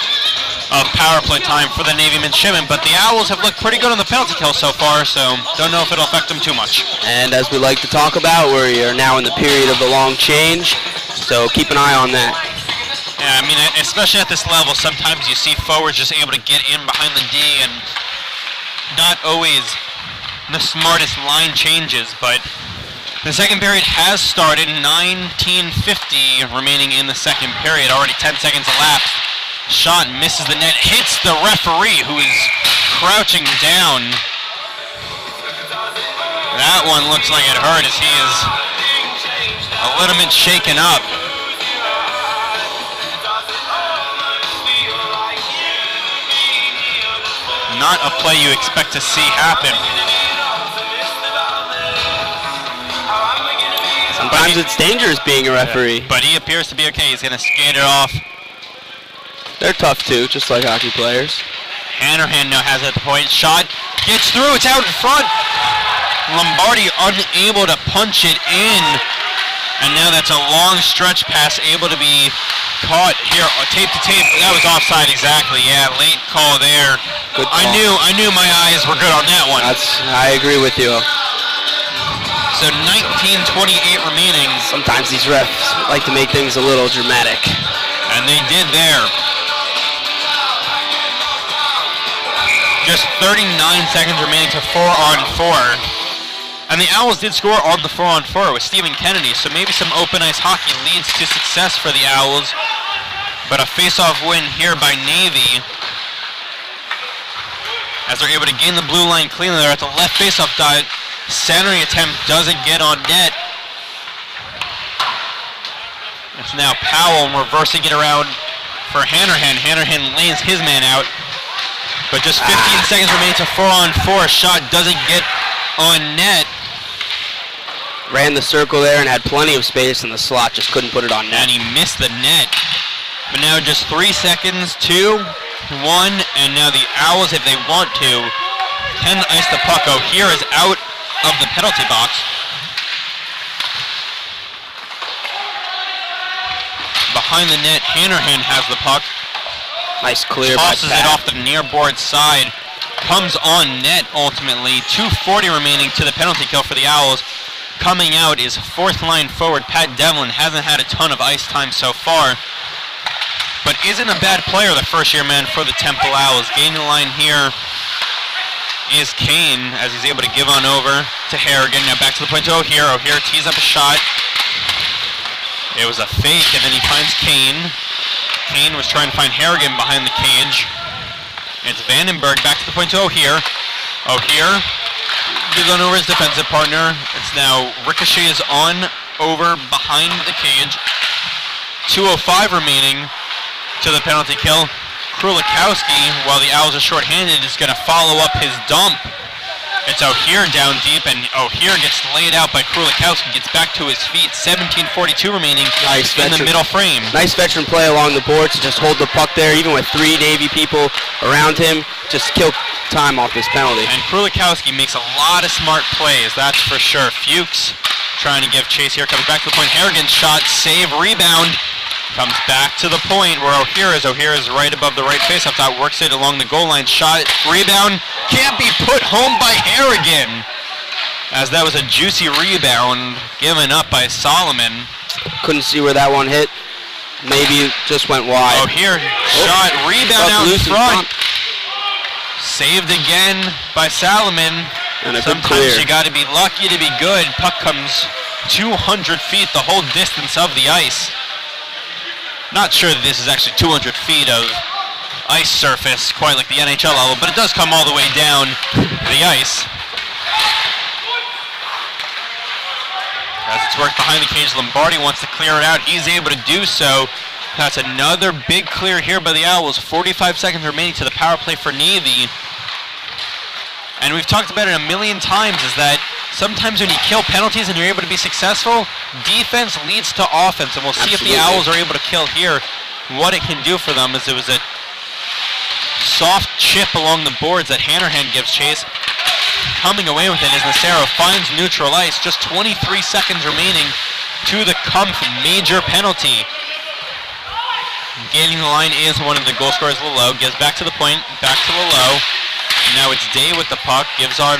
of power play time for the Navy Midshipmen, but the Owls have looked pretty good on the penalty kill so far, so don't know if it'll affect them too much. And as we like to talk about, we are now in the period of the long change, so keep an eye on that. Yeah, I mean, especially at this level, sometimes you see forwards just able to get in behind the D and not always the smartest line changes, but the second period has started. 19:50 remaining in the second period, already 10 seconds elapsed. Shot misses the net, hits the referee, who is crouching down. That one looks like it hurt, as he is a little bit shaken up. Not a play you expect to see happen. Sometimes it's dangerous being a referee. But he appears to be okay. He's going to skate it off. They're tough too, just like hockey players. Hanrahan now has it at the point. Shot gets through. It's out in front. Lombardi unable to punch it in. And now that's a long stretch pass able to be caught here. Tape to tape. That was offside exactly. Yeah, late call there. Good call. I knew my eyes were good on that one. I agree with you. So 19:28 remaining. Sometimes these refs like to make things a little dramatic. And they did there. Just 39 seconds remaining to 4-on-4. And the Owls did score on the 4-on-4 with Stephen Kennedy, so maybe some open ice hockey leads to success for the Owls. But a face-off win here by Navy, as they're able to gain the blue line cleanly. They're at the left face-off dot. Centering attempt doesn't get on net. It's now Powell reversing it around for Hanrahan. Hanrahan lays his man out. But just 15 seconds remaining to 4-on-4. Shot doesn't get on net. Ran the circle there and had plenty of space in the slot, just couldn't put it on net. And he missed the net. But now just 3 seconds, 2, 1, and now the Owls, if they want to, can ice the puck. O'Hare is out of the penalty box. Behind the net, Hanrahan has the puck. Nice clear. Tosses it off the near board side. Comes on net ultimately. 2:40 remaining to the penalty kill for the Owls. Coming out is fourth line forward Pat Devlin. Hasn't had a ton of ice time so far, but isn't a bad player, the first year man for the Temple Owls. Gaining the line here is Kane, as he's able to give on over to Harrigan. Now back to the point to O'Hare. O'Hare tees up a shot. It was a fake, and then he finds Kane. Kane was trying to find Harrigan behind the cage. It's Vandenberg back to the point to O'Hare. O'Hare gives on over his defensive partner. It's now Ricochet is on over behind the cage. 2:05 remaining to the penalty kill. Krulikowski, while the Owls are shorthanded, is going to follow up his dump. It's O'Hare down deep, and O'Hare gets laid out by Krulikowski, gets back to his feet. 17:42 remaining in the middle frame. Nice veteran play along the boards to just hold the puck there, even with 3 Navy people around him. Just kill time off this penalty. And Krulikowski makes a lot of smart plays, that's for sure. Fuchs trying to give chase here, comes back to the point. Harrigan's shot, save, rebound. Comes back to the point where O'Hare is. O'Hare is right above the right face-off dot, works it along the goal line. Shot, rebound, can't be put home by Harrigan, as that was a juicy rebound given up by Solomon. Couldn't see where that one hit. Maybe it just went wide. O'Hare shot, rebound out in front. Saved again by Solomon. And sometimes you got to be lucky to be good. Puck comes 200 feet the whole distance of the ice. Not sure that this is actually 200 feet of ice surface, quite like the NHL level, but it does come all the way down the ice. As it's worked behind the cage, Lombardi wants to clear it out. He's able to do so. That's another big clear here by the Owls. 45 seconds remaining to the power play for Navy. And we've talked about it a million times, is that sometimes when you kill penalties and you're able to be successful, defense leads to offense. And we'll see if the Owls are able to kill here. What it can do for them is it was a soft chip along the boards that Hanrahan gives chase. Coming away with it is Nacero, finds neutral ice. Just 23 seconds remaining to the Kumpf major penalty. Gaining the line is one of the goal scorers, Lalo. Gets back to the point, back to Lalo. Now it's Day with the puck. Gives on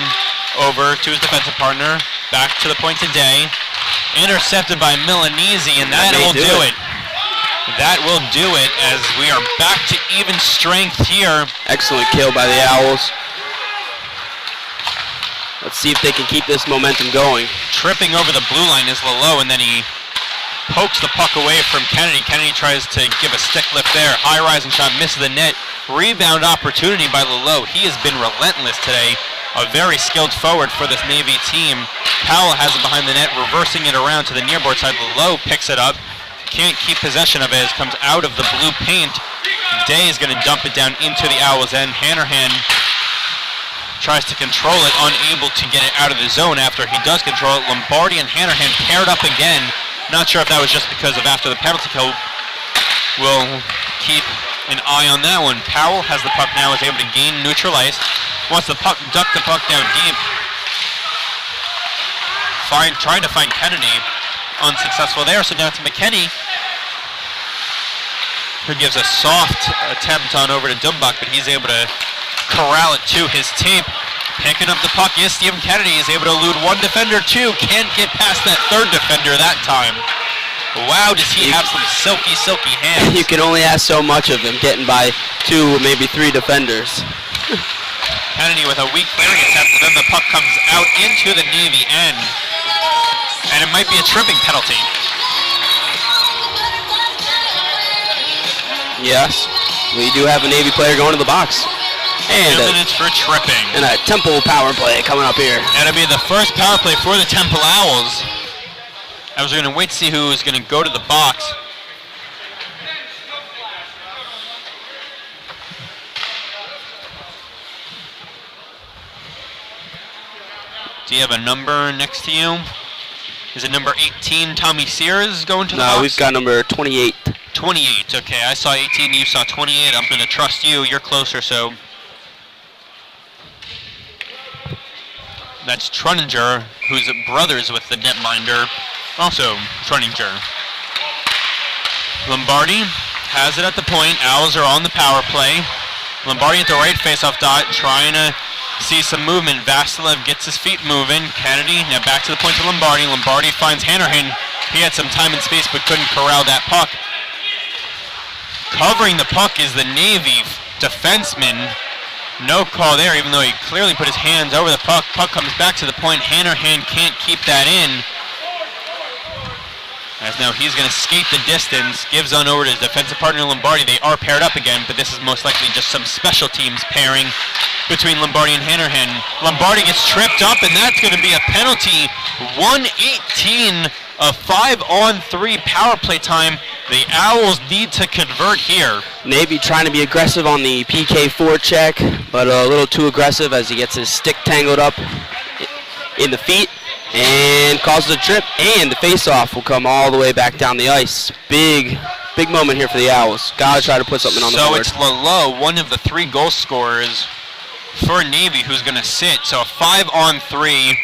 over to his defensive partner. Back to the point to Day. Intercepted by Milanese, and that will do it. That will do it as we are back to even strength here. Excellent kill by the Owls. Let's see if they can keep this momentum going. Tripping over the blue line is Lalo, and then he pokes the puck away from Kennedy. Kennedy tries to give a stick lift there. High rising shot, misses the net. Rebound opportunity by Lalo. He has been relentless today. A very skilled forward for this Navy team. Powell has it behind the net, reversing it around to the nearboard side. Lalo picks it up. Can't keep possession of it as it comes out of the blue paint. Day is going to dump it down into the Owls' end. Hanrahan tries to control it, unable to get it out of the zone after he does control it. Lombardi and Hanrahan paired up again. Not sure if that was just because of after the penalty kill. We'll keep an eye on that one. Powell has the puck now, is able to gain neutral ice. Wants the puck, duck the puck down deep. Trying to find Kennedy. Unsuccessful there, so down to McKinney, who gives a soft attempt on over to Dumbach, but he's able to corral it to his tape. Picking up the puck is Stephen Kennedy. Is able to elude one defender, two. Can't get past that third defender that time. Wow, does he have some silky, silky hands. You can only ask so much of him, getting by 2, maybe 3 defenders. Kennedy with a weak clearing attempt, and then the puck comes out into the Navy end. And it might be a tripping penalty. Yes, we do have a Navy player going to the box. And 2 minutes for tripping. And a Temple power play coming up here. That'll be the first power play for the Temple Owls. I was going to wait to see who was going to go to the box. Do you have a number next to you? Is it number 18, Tommy Sears, going to the box? No, we've got number 28. 28, okay. I saw 18, you saw 28. I'm going to trust you. You're closer, so. That's Truninger, who's brothers with the netminder. Also, Truninger. Lombardi has it at the point. Owls are on the power play. Lombardi at the right faceoff dot, trying to see some movement. Vasilev gets his feet moving. Kennedy now back to the point to Lombardi. Lombardi finds Hanrahan. He had some time and space but couldn't corral that puck. Covering the puck is the Navy defenseman. No call there, even though he clearly put his hands over the puck. Puck comes back to the point. Hanrahan can't keep that in. As now he's going to skate the distance. Gives on over to his defensive partner Lombardi. They are paired up again, but this is most likely just some special teams pairing between Lombardi and Hanrahan. Lombardi gets tripped up, and that's going to be a penalty. 1:18 of 5-on-3 power play time. The Owls need to convert here. Navy trying to be aggressive on the PK forecheck, but a little too aggressive as he gets his stick tangled up in the feet and causes a trip, and the face-off will come all the way back down the ice. Big moment here for the Owls. Gotta try to put something on the board. So it's Lalo, one of the 3 goal scorers for Navy, who's going to sit. So a 5-on-3.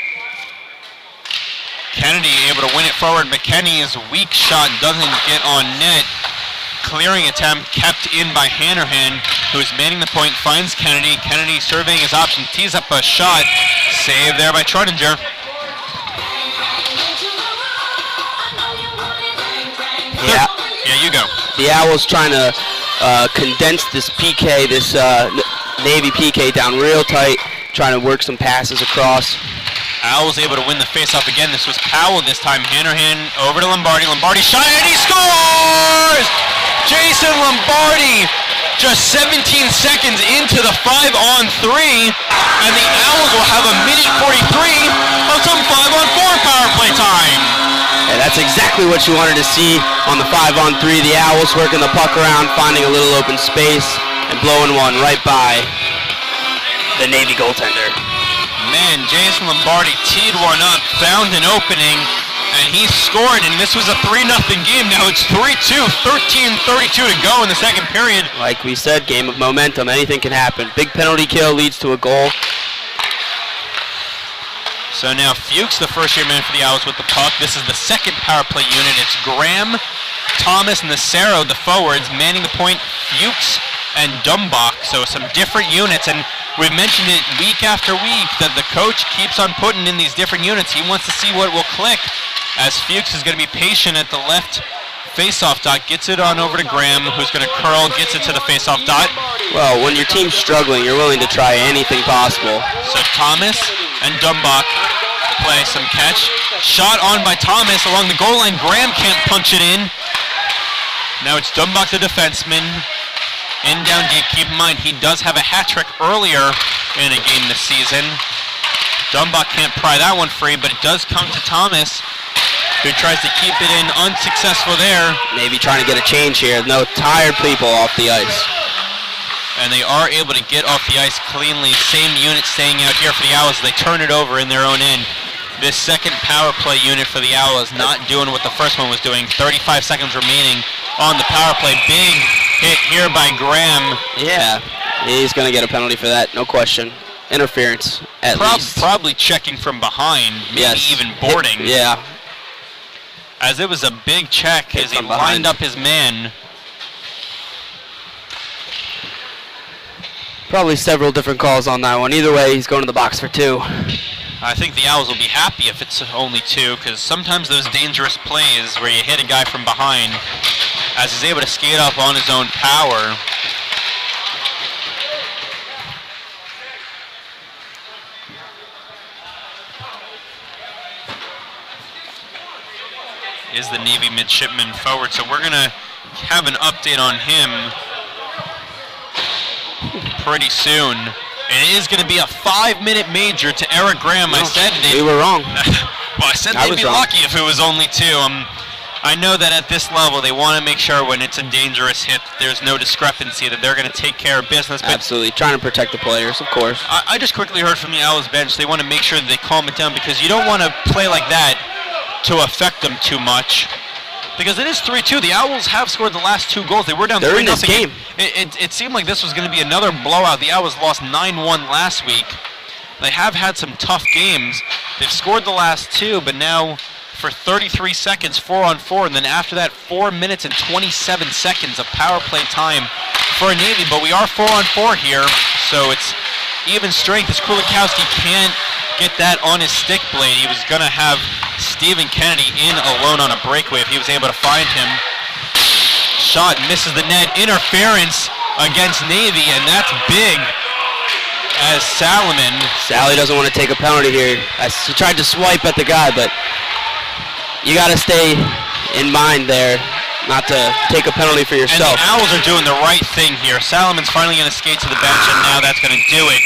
Kennedy able to win it forward. McKinney's weak shot doesn't get on net. Clearing attempt kept in by Hanrahan, who's manning the point, finds Kennedy. Kennedy surveying his options, tees up a shot. Saved there by Truninger. Yeah. Yeah, you go. The Owls trying to condense this PK, this Navy PK down real tight, trying to work some passes across. Owls able to win the faceoff again. This was Powell this time. Hanrahan over to Lombardi. Lombardi shot and he scores! Jason Lombardi just 17 seconds into the 5-on-3, and the Owls will have a minute 43 of some 5-on-4 power play time. And that's exactly what you wanted to see on the 5-on-3. The Owls working the puck around, finding a little open space, and blowing one right by the Navy goaltender. Man, Jason Lombardi teed one up, found an opening, and he scored, and this was a 3-0 game. Now it's 3-2, 13:32 to go in the second period. Like we said, game of momentum. Anything can happen. Big penalty kill leads to a goal. So now Fuchs, the first-year man for the Owls with the puck. This is the second power play unit. It's Graham, Thomas, and Nacero, the forwards, manning the point. Fuchs and Dumbach, so some different units, and we've mentioned it week after week that the coach keeps on putting in these different units. He wants to see what will click, as Fuchs is going to be patient at the left face-off dot, gets it on over to Graham, who's going to curl, gets it to the face-off dot. Well, when your team's struggling, you're willing to try anything possible. So Thomas and Dumbach play some catch. Shot on by Thomas along the goal line. Graham can't punch it in. Now it's Dumbach, the defenseman. In down deep. Keep in mind, he does have a hat trick earlier in a game this season. Dumbach can't pry that one free, but it does come to Thomas, who tries to keep it in, unsuccessful there. Maybe trying to get a change here. No tired people off the ice. And they are able to get off the ice cleanly. Same unit staying out here for the Owls. They turn it over in their own end. This second power play unit for the Owls not doing what the first one was doing. 35 seconds remaining on the power play. Big hit here by Graham. Yeah, he's going to get a penalty for that, no question. Interference, at least. Probably checking from behind, maybe even boarding. Yeah. As it was a big check as he lined up his man. Probably several different calls on that one. Either way, he's going to the box for 2. I think the Owls will be happy if it's only 2, because sometimes those dangerous plays where you hit a guy from behind, as he's able to skate up on his own power. Is the Navy midshipman forward, so we're going to have an update on him pretty soon. It is going to be a 5-minute major to Eric Graham. I said we were wrong. Well, I said they'd be lucky if it was only 2. I know that at this level they want to make sure when it's a dangerous hit there's no discrepancy, that they're going to take care of business. But absolutely, trying to protect the players, of course. I just quickly heard from the Owls bench they want to make sure that they calm it down, because you don't want to play like that to affect them too much. Because it is 3-2. The Owls have scored the last 2 goals. They were down 3-0. They're in this game. It seemed like this was going to be another blowout. The Owls lost 9-1 last week. They have had some tough games. They've scored the last 2, but now for 33 seconds, 4-on-4, and then after that, 4 minutes and 27 seconds of power play time for Navy. But we are 4-on-4 here, so it's even strength as Kulikowski can't get that on his stick blade. He was going to have Stephen Kennedy in alone on a breakaway if he was able to find him. Shot misses the net. Interference against Navy, and that's big as Sally doesn't want to take a penalty here. He tried to swipe at the guy, but you got to stay in mind there not to take a penalty for yourself. And the Owls are doing the right thing here. Salamon's finally going to skate to the bench, and now that's going to do it.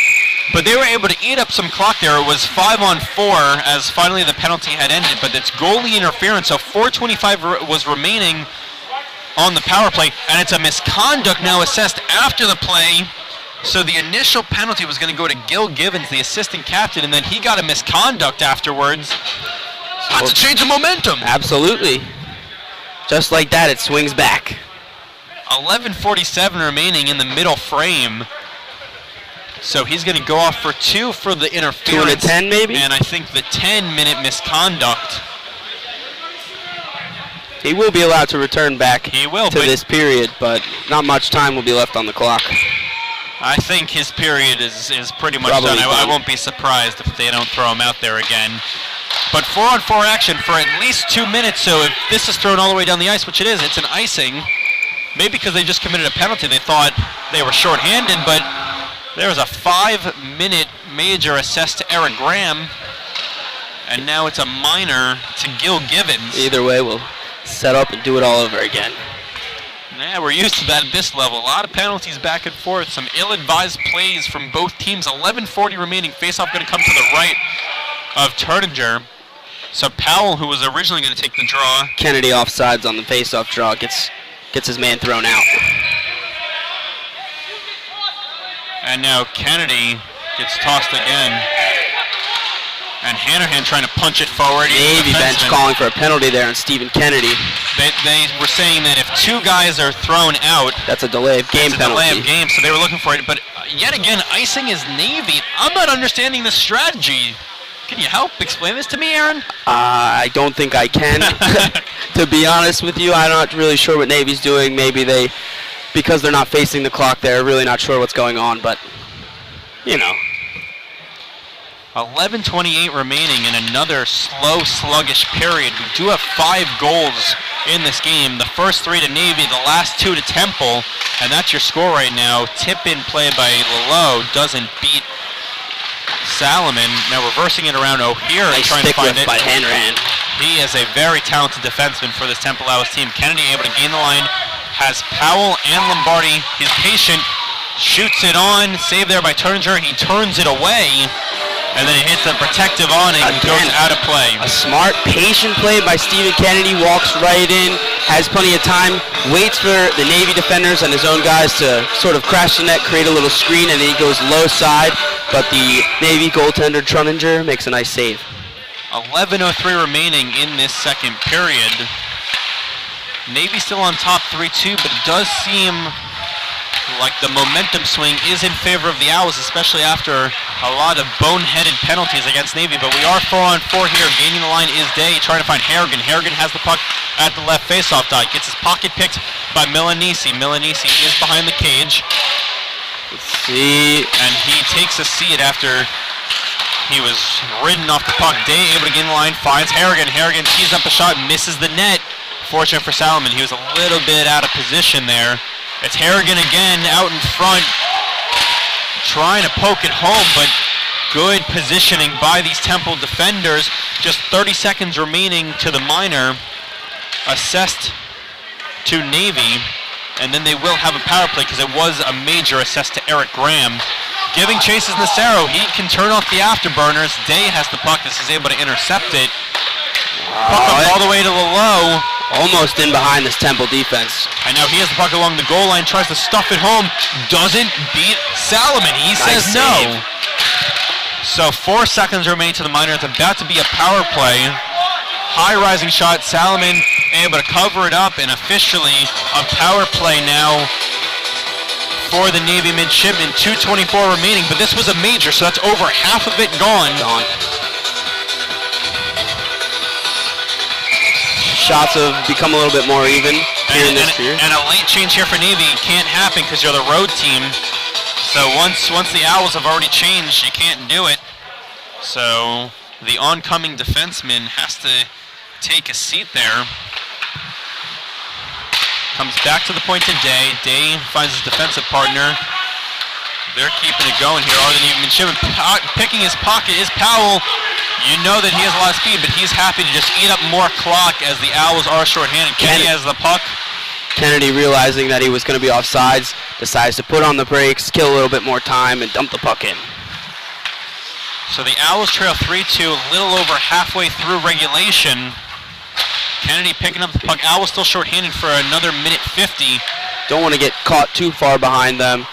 But they were able to eat up some clock there. It was 5-on-4 as finally the penalty had ended, but it's goalie interference, so 4:25 was remaining on the power play, and it's a misconduct now assessed after the play. So the initial penalty was going to go to Gil Givens, the assistant captain, and then he got a misconduct afterwards. That's a change of momentum. Absolutely. Just like that, it swings back. 11:47 remaining in the middle frame. So he's going to go off for 2 for the interference. 2 and a 10 maybe? And I think the 10-minute misconduct. He will be allowed to return back to this period, but not much time will be left on the clock. I think his period is pretty much done. I won't be surprised if they don't throw him out there again. But 4-on-4 action for at least 2 minutes, so if this is thrown all the way down the ice, which it is, it's an icing. Maybe because they just committed a penalty, they thought they were shorthanded, but there was a 5-minute major assessed to Eric Graham, and now it's a minor to Gil Givens. Either way, we'll set up and do it all over again. Yeah, we're used to that at this level. A lot of penalties back and forth, some ill-advised plays from both teams. 11:40 remaining, face-off going to come to the right of Turninger. So Powell, who was originally going to take the draw. Kennedy offsides on the face-off draw, gets his man thrown out. And now Kennedy gets tossed again. And Hanahan trying to punch it forward. Navy bench calling for a penalty there on Stephen Kennedy. They were saying that if two guys are thrown out, that's a delay of game penalty. Delay of game, so they were looking for it. But yet again, icing is Navy. I'm not understanding the strategy. Can you help explain this to me, Aaron? I don't think I can. To be honest with you, I'm not really sure what Navy's doing. Maybe because they're not facing the clock, they're really not sure what's going on. But, you know. 11:28 remaining in another slow, sluggish period. We do have 5 goals in this game. The first 3 to Navy, the last 2 to Temple, and that's your score right now. Tip-in play by Lalo doesn't beat Salomon. Now reversing it around O'Hare and trying to find it. By Hanahan. He is a very talented defenseman for this Temple Owls team. Kennedy able to gain the line, has Powell and Lombardi. He's patient, shoots it on, saved there by Turner. He turns it away. And then it hits the protective awning and goes out of play. A smart, patient play by Stephen Kennedy. Walks right in, has plenty of time, waits for the Navy defenders and his own guys to sort of crash the net, create a little screen, and then he goes low side. But the Navy goaltender, Trunninger, makes a nice save. 11:03 remaining in this second period. Navy still on top 3-2, but it does seem like the momentum swing is in favor of the Owls, especially after a lot of boneheaded penalties against Navy. But we are 4-on-4 here. Gaining the line is Day, trying to find Harrigan. Harrigan has the puck at the left faceoff dot. Gets his pocket picked by Milanese. Milanese is behind the cage. Let's see. And he takes a seat after he was ridden off the puck. Day able to gain the line, finds Harrigan. Harrigan tees up a shot, misses the net. Fortunate for Salomon, he was a little bit out of position there. It's Harrigan again out in front, trying to poke it home, but good positioning by these Temple defenders. Just 30 seconds remaining to the minor. Assessed to Navy, and then they will have a power play because it was a major assess to Eric Graham. Giving chase is Nacero. He can turn off the afterburners. Day has the puck. This is able to intercept it. Puck up all the way to the low. Almost in behind this Temple defense. And now he has the puck along the goal line, tries to stuff it home. Doesn't beat Salomon. He says no. So 4 seconds remain to the minor. It's about to be a power play. High rising shot. Salomon able to cover it up, and officially a power play now for the Navy Midshipmen. 2:24 remaining, but this was a major, so that's over half of it gone. Shots have become a little bit more even here in this period. And a late change here for Navy can't happen because you're the road team. So once the Owls have already changed, you can't do it. So the oncoming defenseman has to take a seat there. Comes back to the point to Day. Day finds his defensive partner. They're keeping it going here. Are the Navy Midshipmen picking his pocket is Powell. You know that he has a lot of speed, but he's happy to just eat up more clock as the Owls are shorthanded. Kennedy has the puck. Kennedy, realizing that he was going to be offsides, decides to put on the brakes, kill a little bit more time, and dump the puck in. So the Owls trail 3-2, a little over halfway through regulation. Kennedy picking up the puck. Owls still shorthanded for another minute 50. Don't want to get caught too far behind them.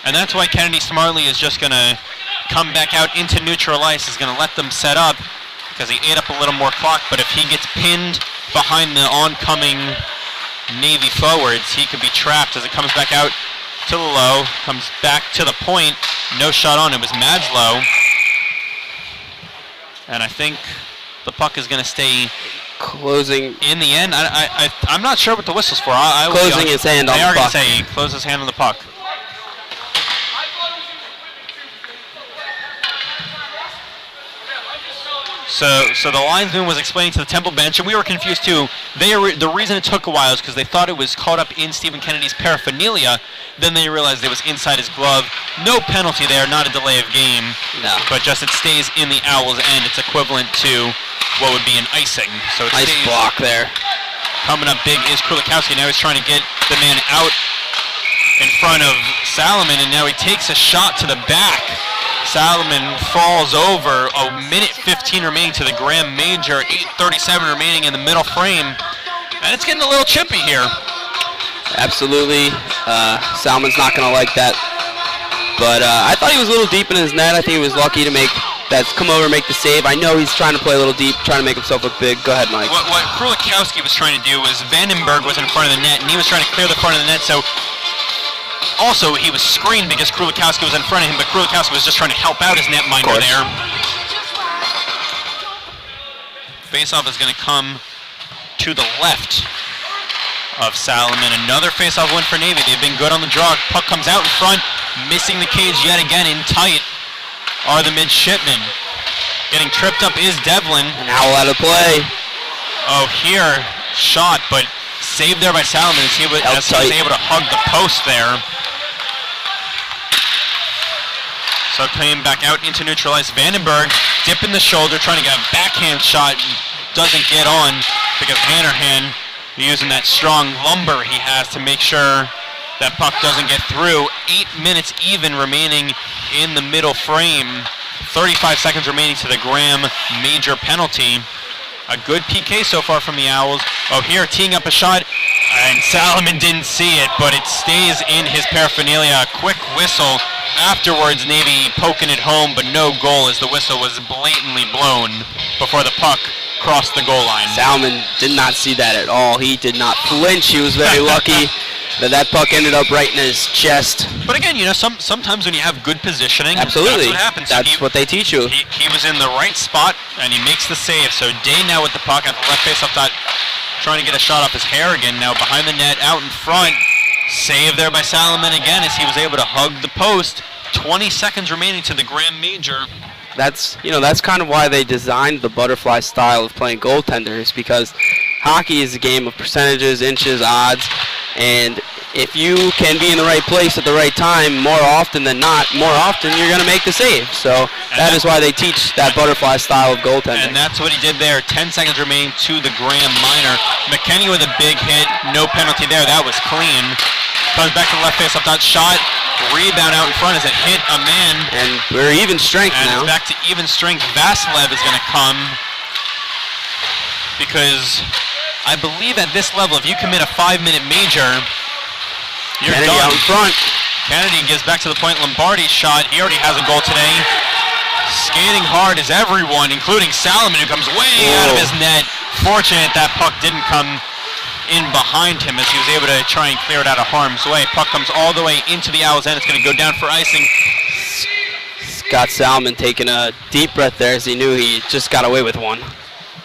And that's why Kennedy smartly is just going to come back out into neutral ice, is going to let them set up because he ate up a little more clock. But if he gets pinned behind the oncoming Navy forwards, he could be trapped as it comes back out to the low, comes back to the point. No shot on. It was Madslow. And I think the puck is going to stay closing. In the end, I'm not sure what the whistle's for. Closing his hand on the puck. They are going to say close his hand on the puck. So the linesman was explaining to the Temple bench, and we were confused too. The reason it took a while is because they thought it was caught up in Stephen Kennedy's paraphernalia. Then they realized it was inside his glove. No penalty there, not a delay of game. No. But just it stays in the Owls' end. It's equivalent to what would be an icing. So it nice stays. Block there. Coming up big is Kulikowski. Now he's trying to get the man out in front of Salomon, and now he takes a shot to the back. Salomon falls over. A minute 15 remaining to the Graham Major. 8:37 remaining in the middle frame. And it's getting a little chippy here. Absolutely. Salmon's not going to like that. But I thought he was a little deep in his net. I think he was lucky to come over and make the save. I know he's trying to play a little deep, trying to make himself look big. Go ahead, Mike. What Krulikowski was trying to do was Vandenberg was in front of the net, and he was trying to clear the front of the net. So also he was screened because Krulikowski was in front of him, but Krulikowski was just trying to help out his netminder there. Face-off is going to come to the left of Salomon. Another face-off win for Navy. They've been good on the draw. Puck comes out in front, missing the cage yet again. In tight are the Midshipmen. Getting tripped up is Devlin. An owl out of play. Oh, here, shot, but saved there by Salomon as he was able to hug the post there. So coming back out into neutralize. Vandenberg dipping the shoulder, trying to get a backhand shot. Doesn't get on because Hannerhan using that strong lumber he has to make sure that puck doesn't get through. 8 minutes even remaining in the middle frame. 35 seconds remaining to the Graham Major penalty. A good PK so far from the Owls. Oh, here teeing up a shot, and Salomon didn't see it, but it stays in his paraphernalia. A quick whistle. Afterwards, Navy poking it home, but no goal as the whistle was blatantly blown before the puck crossed the goal line. Salomon did not see that at all. He did not flinch. He was very lucky that puck ended up right in his chest. But again, sometimes when you have good positioning, absolutely, that's what happens. That's what they teach you. He was in the right spot, and he makes the save. So Day now with the puck at the left face-off dot, trying to get a shot off his hair again. Now behind the net, out in front. Save there by Salomon again as he was able to hug the post. 20 seconds remaining to the Graham Major. That's kind of why they designed the butterfly style of playing goaltenders, because hockey is a game of percentages, inches, odds, and if you can be in the right place at the right time more often than not, more often you're going to make the save. So that is why they teach that butterfly style of goaltending. And that's what he did there. 10 seconds remaining to the Graham minor. McKenney with a big hit. No penalty there. That was clean. Comes back to the left face up that shot. Rebound out in front as it hit a man. And we're even strength now. And back to even strength. Vasilev is going to come because I believe at this level, if you commit a 5-minute major, you're Kennedy done. out in front. Kennedy gives back to the point. Lombardi's shot. He already has a goal today. Skating hard is everyone, including Salomon, who comes way out of his net. Fortunate that puck didn't come in behind him as he was able to try and clear it out of harm's way. Puck comes all the way into the Owls' end. It's going to go down for icing. Scott Salomon taking a deep breath there as he knew he just got away with one.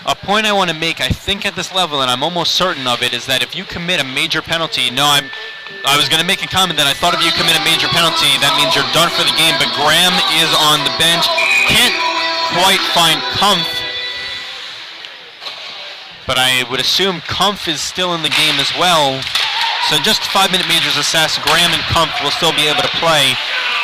A point I want to make, I think at this level, and I'm almost certain of it, is that if you commit a major penalty, I was going to make a comment that I thought if you commit a major penalty, that means you're done for the game, but Graham is on the bench. Can't quite find Kumpf, but I would assume Kumpf is still in the game as well. So just 5-minute majors assessed. Graham and Kumpf will still be able to play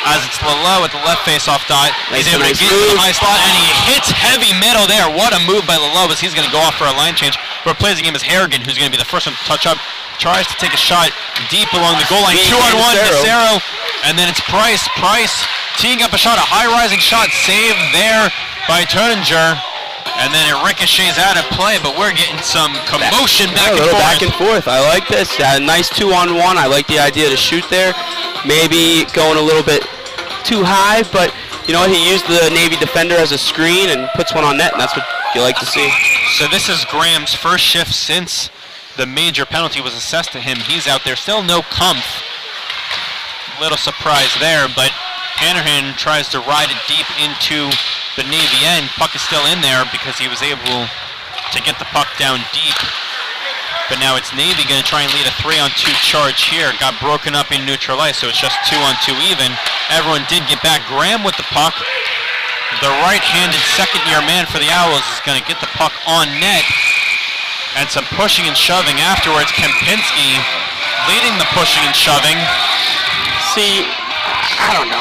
as it's Lalo at the left face-off dot. He's able to get to the high slot, and he hits heavy middle there. What a move by Lalo as he's going to go off for a line change. Where plays the game is Harrigan, who's going to be the first one to touch up. Tries to take a shot deep along the goal line. 2-on-1, Necero. And then it's Price. Price teeing up a shot, a high-rising shot. Saved there by Turninger. And then it ricochets out of play, but we're getting some commotion back and forth. Back and forth. I like this. Nice 2-on-1. I like the idea to shoot there. Maybe going a little bit too high, but you know what? He used the Navy defender as a screen and puts one on net, and that's what you like to see. So this is Graham's first shift since the major penalty was assessed to him. He's out there. Still no Kumpf. Little surprise there, but Hannerhan tries to ride it deep into the Navy end. Puck is still in there because he was able to get the puck down deep. But now it's Navy going to try and lead a 3-on-2 charge here. Got broken up in neutral ice, so it's just 2-on-2 even. Everyone did get back. Graham with the puck. The right-handed second-year man for the Owls is going to get the puck on net. And some pushing and shoving afterwards. Kempinski leading the pushing and shoving. See, I don't know.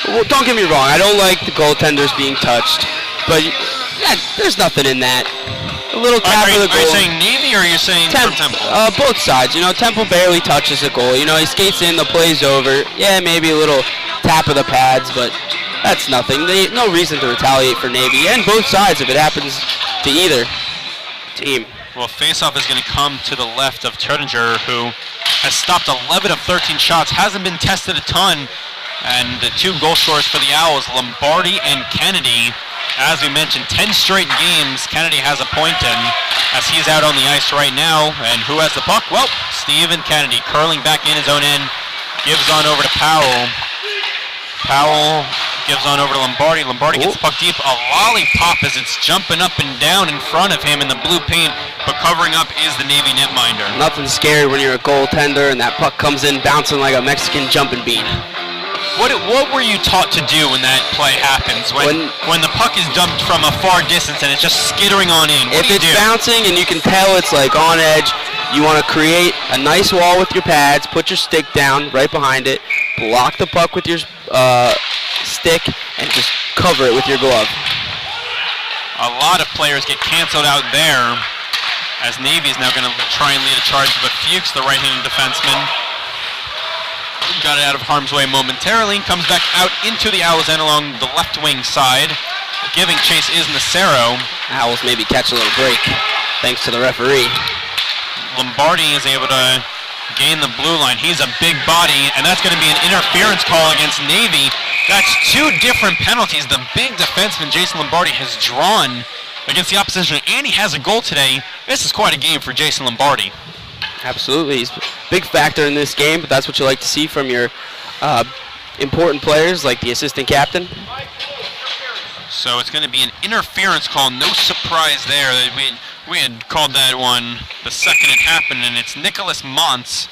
Well, don't get me wrong. I don't like the goaltenders being touched, but there's nothing in that. A little tap of the goal. Are you saying Navy or are you saying from Temple? Both sides. Temple barely touches the goal. He skates in, the play's over. Yeah, maybe a little tap of the pads, but that's nothing. No reason to retaliate for Navy, and both sides if it happens to either team. Well, faceoff is going to come to the left of Turdinger, who has stopped 11 of 13 shots, hasn't been tested a ton, and the 2 goal scorers for the Owls, Lombardi and Kennedy. As we mentioned, 10 straight games, Kennedy has a point in, as he's out on the ice right now. And who has the puck? Well, Stephen Kennedy curling back in his own end, gives on over to Powell. Powell gives on over to Lombardi. Lombardi gets the puck deep. A lollipop as it's jumping up and down in front of him in the blue paint, but covering up is the Navy netminder. Nothing scary when you're a goaltender and that puck comes in bouncing like a Mexican jumping bean. What were you taught to do when that play happens? When the puck is dumped from a far distance and it's just skittering on in? If it's bouncing and you can tell it's like on edge, you want to create a nice wall with your pads, put your stick down right behind it, block the puck with your stick, and just cover it with your glove. A lot of players get canceled out there, as Navy is now going to try and lead a charge, but Fuchs, the right-handed defenseman, got it out of harm's way momentarily, comes back out into the Owls' end along the left wing side. Giving chase is Nacero. Owls maybe catch a little break, thanks to the referee. Lombardi is able to gain the blue line. He's a big body, and that's going to be an interference call against Navy. That's 2 different penalties the big defenseman Jason Lombardi has drawn against the opposition, and he has a goal today. This is quite a game for Jason Lombardi. Absolutely. He's a big factor in this game, but that's what you like to see from your important players like the assistant captain. So it's going to be an interference call. No surprise there. We had called that one the second it happened, and it's Nicholas Montz.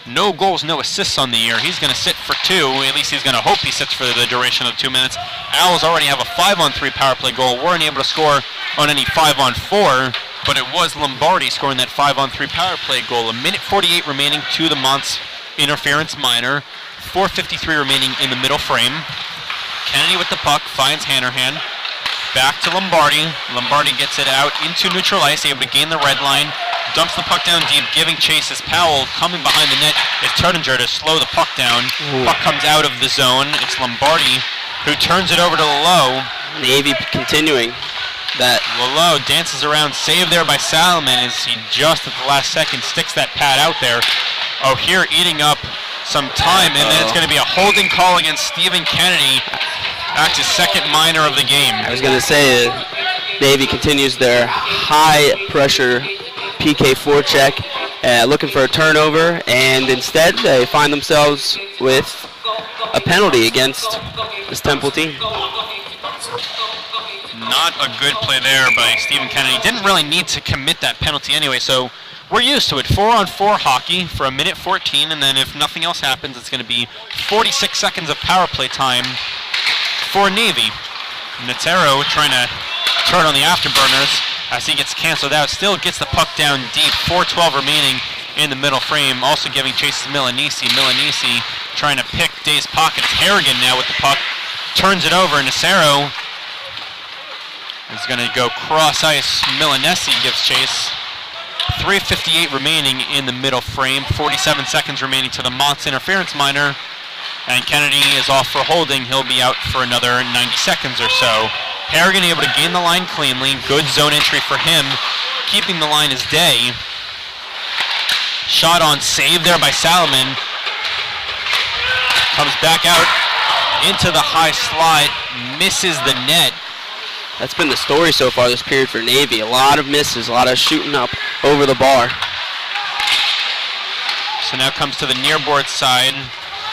No goals, no assists on the year. He's going to sit for 2. At least he's going to hope he sits for the duration of 2 minutes. Owls already have a 5-on-3 power play goal. Weren't able to score on any 5-on-4, but it was Lombardi scoring that 5-on-3 power play goal. 1:48 remaining to the Montz interference minor. 4:53 remaining in the middle frame. Kennedy with the puck, finds Hanrahan. Back to Lombardi. Lombardi gets it out into neutral ice, able to gain the red line. Dumps the puck down deep, giving chase as Powell coming behind the net is Turdinger to slow the puck down. Puck comes out of the zone. It's Lombardi who turns it over to Lowe. Navy continuing that. Lowe dances around, saved there by Salomon as he just at the last second sticks that pad out there. Oh, here eating up some time, and then it's going to be a holding call against Stephen Kennedy. That's his second minor of the game. I was going to say Navy continues their high-pressure PK forecheck, looking for a turnover, and instead they find themselves with a penalty against this Temple team. Not a good play there by Stephen Kennedy. Didn't really need to commit that penalty anyway, so we're used to it. 4-on-4 hockey for 1:14, and then if nothing else happens, it's going to be 46 seconds of power play time for Navy. Natero trying to turn on the afterburners as he gets canceled out. Still gets the puck down deep. 4:12 remaining in the middle frame. Also giving chase to Milanese. Milanese trying to pick Day's pockets. Harrigan now with the puck. Turns it over. Nacero is going to go cross ice. Milanese gives chase. 3:58 remaining in the middle frame. 47 seconds remaining to the Mott's interference minor. And Kennedy is off for holding. He'll be out for another 90 seconds or so. Harrigan able to gain the line cleanly. Good zone entry for him. Keeping the line is Day. Shot on save there by Salomon. Comes back out into the high slot. Misses the net. That's been the story so far this period for Navy. A lot of misses, a lot of shooting up over the bar. So now comes to the near board side,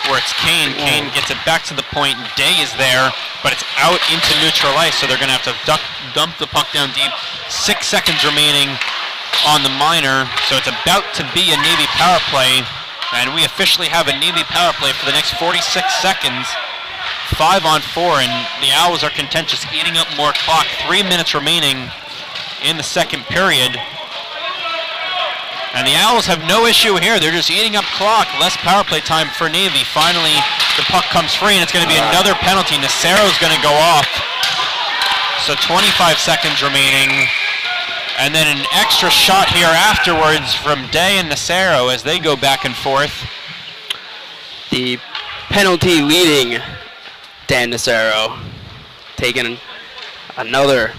where it's Kane. Kane gets it back to the point. Day is there, but it's out into neutral ice, so they're going to have to dump the puck down deep. 6 seconds remaining on the minor, so it's about to be a Navy power play, and we officially have a Navy power play for the next 46 seconds. 5-on-4, and the Owls are contentious, eating up more clock. 3 minutes remaining in the second period. And the Owls have no issue here. They're just eating up clock. Less power play time for Navy. Finally, the puck comes free, and it's going to be another penalty. Nacero's going to go off. So 25 seconds remaining. And then an extra shot here afterwards from Day and Nacero as they go back and forth. The penalty leading Dan Nacero. Taking another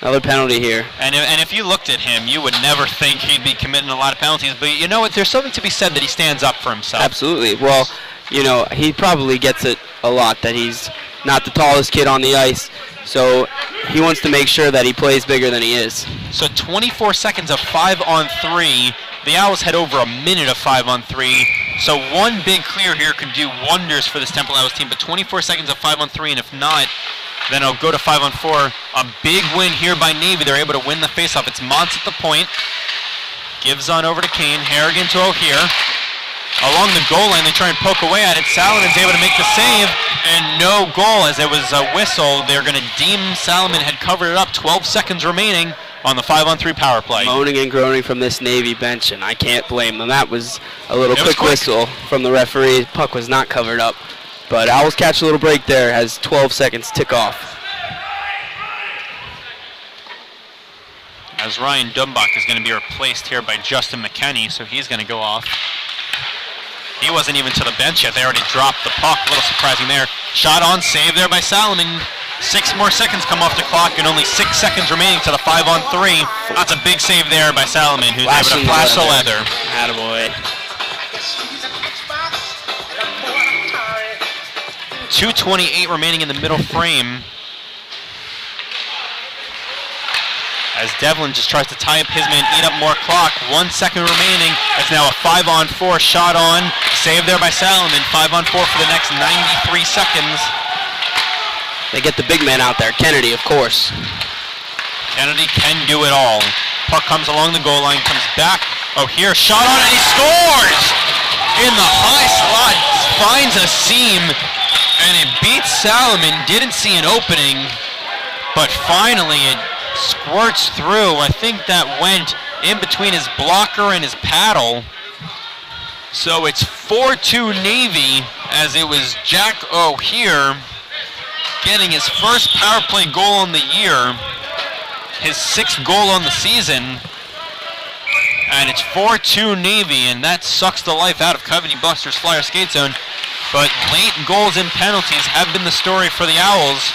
penalty here. And if you looked at him, you would never think he'd be committing a lot of penalties. But you know what? There's something to be said that he stands up for himself. Absolutely. Well, you know, he probably gets it a lot that he's not the tallest kid on the ice. So he wants to make sure that he plays bigger than he is. So 24 seconds of 5-on-3. The Owls had over a minute of 5-on-3. So one big clear here could do wonders for this Temple Owls team. But 24 seconds of 5-on-3, and if not, then it'll go to 5-on-4. A big win here by Navy. They're able to win the faceoff. It's Montz at the point. Gives on over to Kane. Harrigan to O'Hear. Along the goal line, they try and poke away at it. Salamon's able to make the save, and no goal as it was a whistle. They're going to deem Salomon had covered it up. 12 seconds remaining on the 5-on-3 power play. Moaning and groaning from this Navy bench, and I can't blame them. That was a little quick whistle from the referee. Puck was not covered up. But Owls catch a little break there as 12 seconds tick off. As Ryan Dumbach is going to be replaced here by Justin McKenney, so he's going to go off. He wasn't even to the bench yet. They already dropped the puck. A little surprising there. Shot on, save there by Salomon. 6 more seconds come off the clock, and only 6 seconds remaining to the 5-on-3. That's a big save there by Salomon, who's able to flash the leather. Attaboy. 2:28 remaining in the middle frame. As Devlin just tries to tie up his man, eat up more clock. 1 second remaining. It's now a 5-on-4 shot on. Save there by Salomon. 5-on-4 for the next 93 seconds. They get the big man out there. Kennedy, of course. Kennedy can do it all. Puck comes along the goal line, comes back. Oh, here, shot on, and he scores! In the high slot, finds a seam, and it beats Salomon. Didn't see an opening, but finally it squirts through. I think that went in between his blocker and his paddle. So it's 4-2 Navy, as it was Jack O'Hear getting his first power play goal in the year, his 6th goal on the season, and it's 4-2 Navy, and that sucks the life out of Cavity Busters Flyer Skate Zone. But late goals and penalties have been the story for the Owls,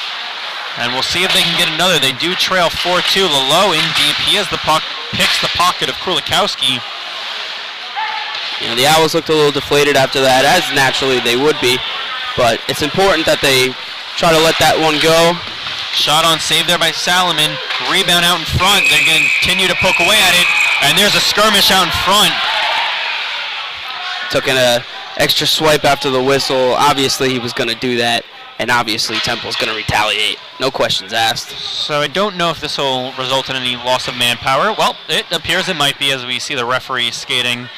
and we'll see if they can get another. They do trail 4-2. Lalo in deep. He has the puck, picks the pocket of Krulikowski. You know, the Owls looked a little deflated after that, as naturally they would be, but it's important that they try to let that one go. Shot on, save there by Salomon. Rebound out in front. They're going to continue to poke away at it, and there's a skirmish out in front. Took an extra swipe after the whistle. Obviously he was going to do that, and obviously Temple's going to retaliate. No questions asked. So I don't know if this will result in any loss of manpower. Well, it appears it might be, as we see the referee skating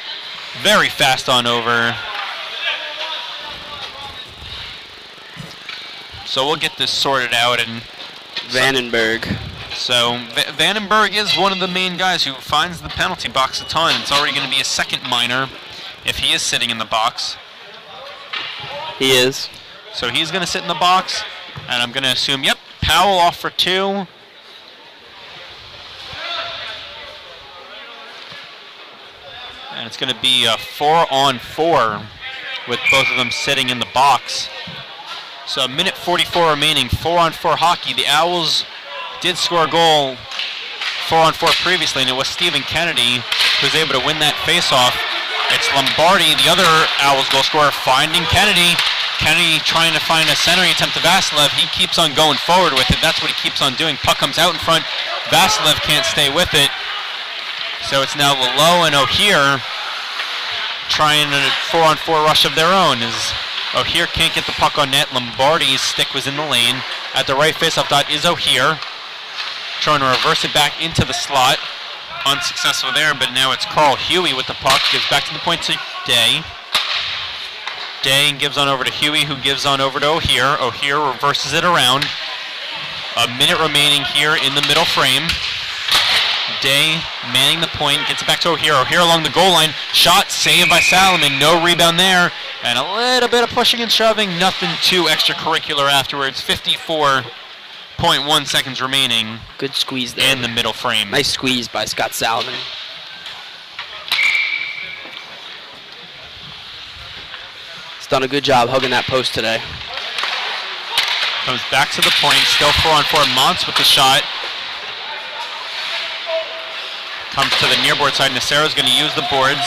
very fast on over. So we'll get this sorted out. And Vandenberg. So Vandenberg is one of the main guys who finds the penalty box a ton. It's already going to be a second minor if he is sitting in the box. He is. So he's going to sit in the box, and I'm going to assume, yep, Powell off for 2. And it's going to be a 4-on-4 with both of them sitting in the box. So a minute 44 remaining, 4-on-4 hockey. The Owls did score a goal 4-on-4 previously, and it was Stephen Kennedy who's able to win that faceoff. It's Lombardi, the other Owls goal scorer, finding Kennedy. Kennedy trying to find a centering attempt to Vasilev. He keeps on going forward with it. That's what he keeps on doing. Puck comes out in front. Vasilev can't stay with it. So it's now Lalo and O'Hear trying a 4-on-4 rush of their own. As O'Hear can't get the puck on net. Lombardi's stick was in the lane. At the right faceoff dot is O'Hear, trying to reverse it back into the slot. Unsuccessful there, but now it's Carl Huey with the puck. Gives back to the point to Day. Day gives on over to Huey, who gives on over to O'Hear. O'Hear reverses it around. A minute remaining here in the middle frame. Day manning the point, gets it back to O'Hear. O'Hear along the goal line. Shot saved by Salomon. No rebound there. And a little bit of pushing and shoving. Nothing too extracurricular afterwards. 54.1 seconds remaining. Good squeeze there. In the middle frame. Nice squeeze by Scott Salomon. done a good job hugging that post today. Comes back to the point, still 4-on-4. Montz with the shot. Comes to the near board side. Nacero's going to use the boards.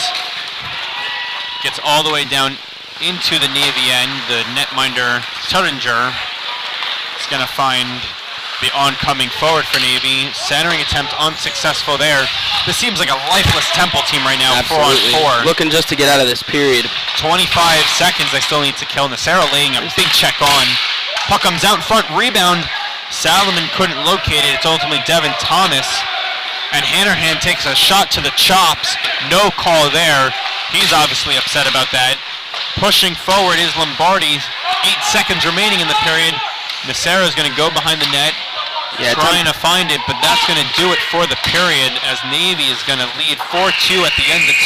Gets all the way down into the Navy end. The netminder, Tuttinger, is going to find the oncoming forward for Navy. Centering attempt unsuccessful there. This seems like a lifeless Temple team right now. Absolutely. 4-on-4. Looking just to get out of this period. 25 seconds they still need to kill. Nacero laying a big check on. Puck comes out in front, rebound. Salomon couldn't locate it. It's ultimately Devin Thomas. And Hanrahan takes a shot to the chops. No call there. He's obviously upset about that. Pushing forward is Lombardi. 8 seconds remaining in the period. Nacero's going to go behind the net. Trying to find it, but that's going to do it for the period as Navy is going to lead 4-2 at the end of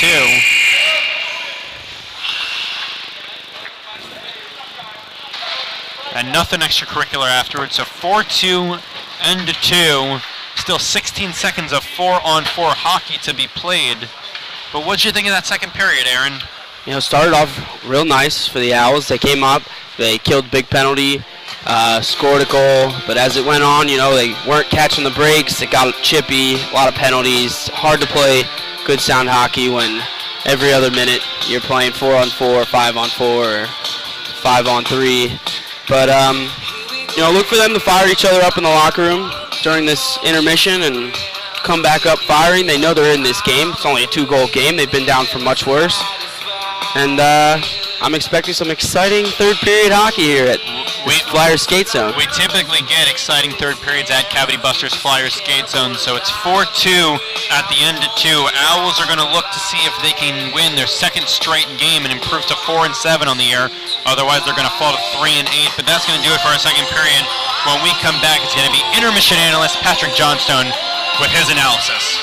2. And nothing extracurricular afterwards, so 4-2, end of 2. Still 16 seconds of 4-on-4 hockey to be played. But what'd you think of that second period, Aaron? You know, started off real nice for the Owls. They came up, they killed big penalty, scored a goal, but as it went on, you know, they weren't catching the breaks. It got chippy, a lot of penalties. Hard to play good sound hockey when every other minute you're playing 4-on-4, 5-on-4, or 5-on-3. But, you know, look for them to fire each other up in the locker room during this intermission and come back up firing. They know they're in this game. It's only a 2-goal game. They've been down for much worse. And I'm expecting some exciting third period hockey here at Flyers Skate Zone. We typically get exciting third periods at Cavity Busters Flyers Skate Zone, so it's 4-2 at the end of 2. Owls are going to look to see if they can win their second straight game and improve to 4-7 on the year. Otherwise, they're going to fall to 3-8, but that's going to do it for our second period. When we come back, it's going to be intermission analyst Patrick Johnstone with his analysis.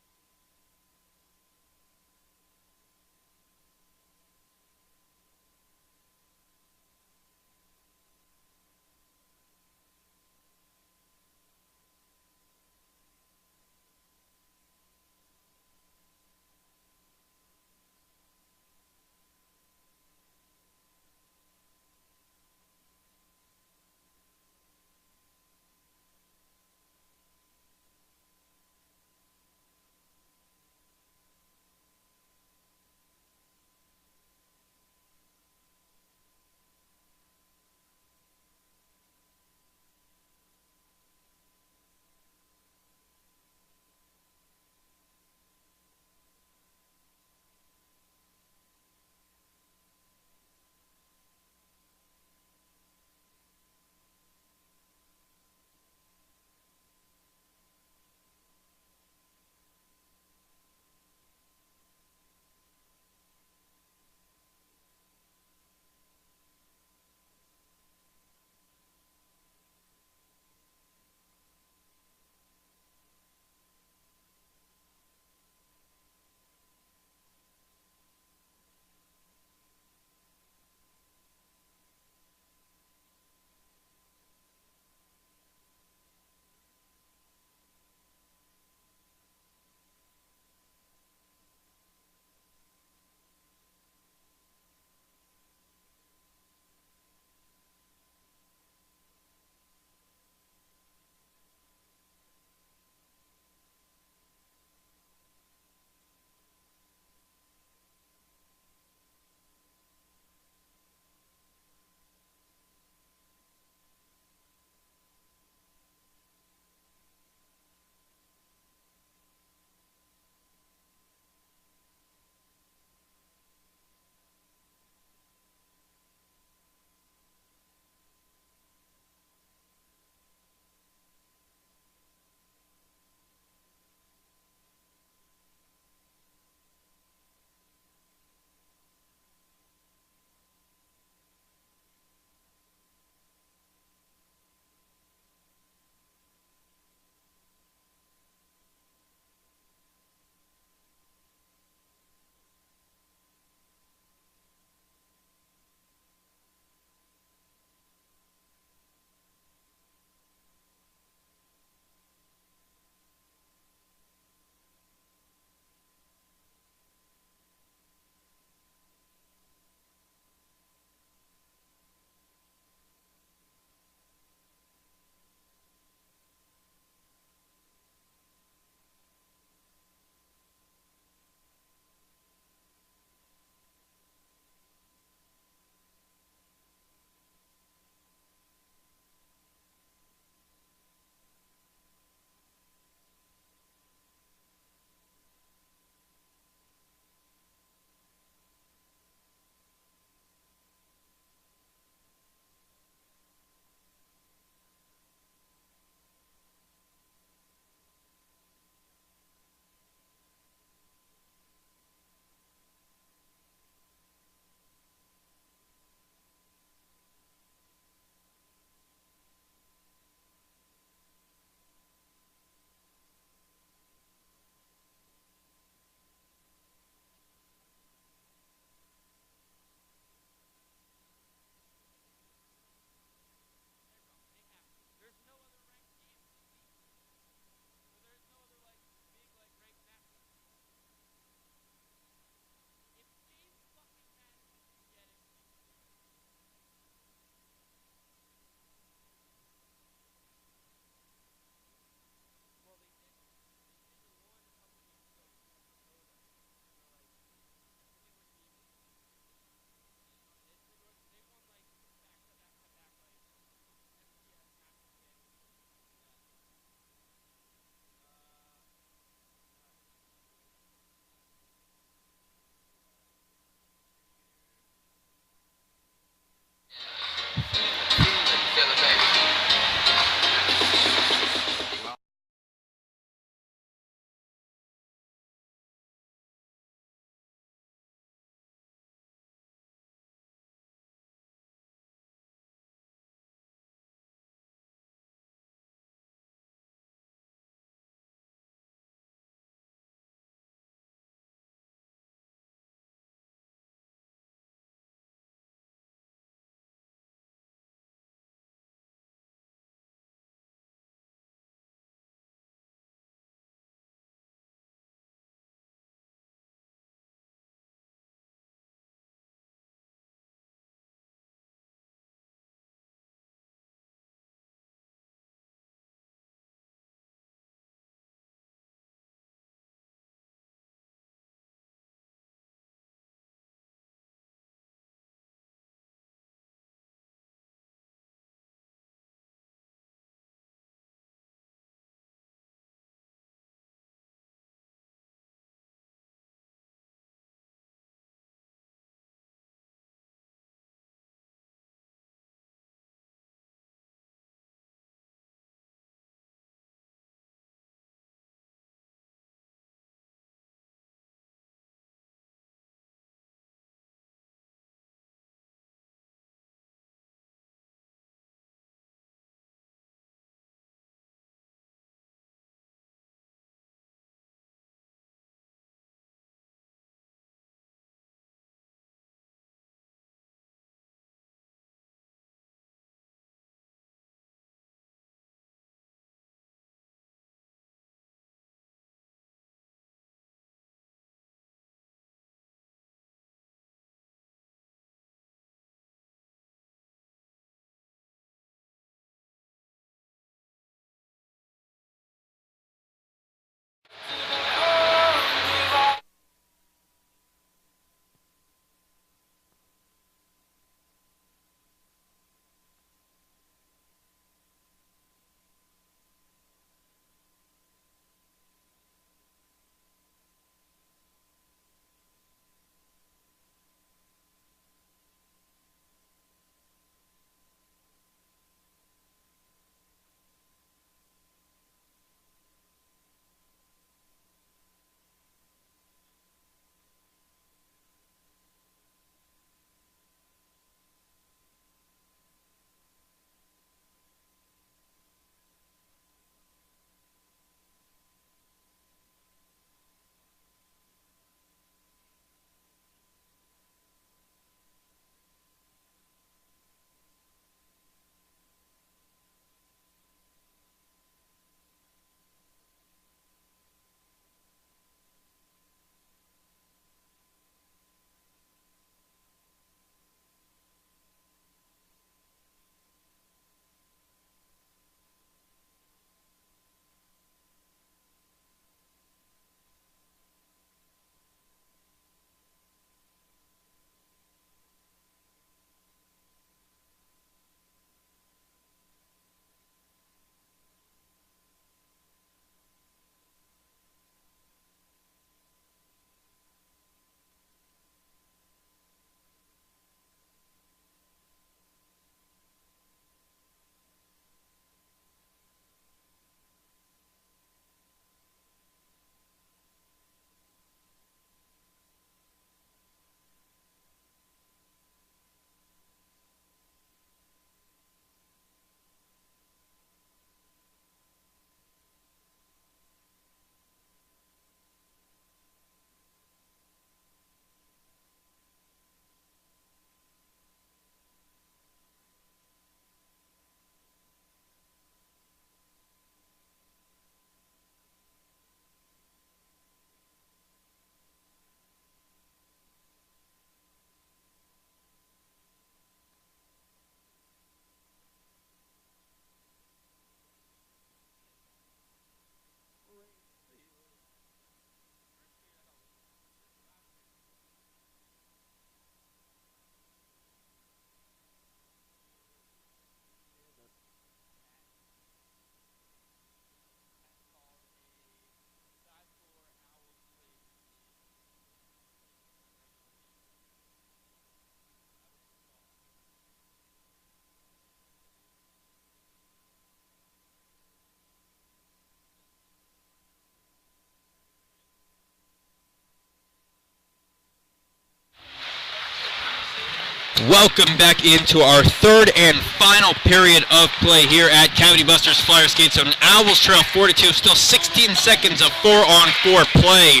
Welcome back into our third and final period of play here at Cavity Busters Flyer Skate Zone. Owls trail 4-2, still 16 seconds of 4-on-4 play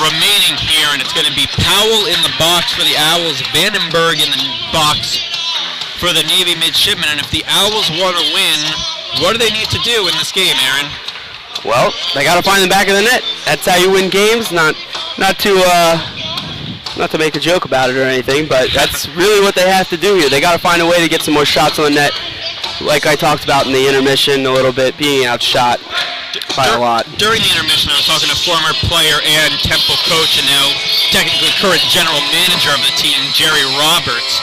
remaining here, and it's going to be Powell in the box for the Owls, Vandenberg in the box for the Navy Midshipmen. And if the Owls want to win, what do they need to do in this game, Aaron? Well, they got to find the back of the net. That's how you win games. Not to make a joke about it or anything, but that's really what they have to do here. They got to find a way to get some more shots on the net. Like I talked about in the intermission a little bit, being outshot by a lot. During the intermission, I was talking to former player and Temple coach, and now technically current general manager of the team, Jerry Roberts.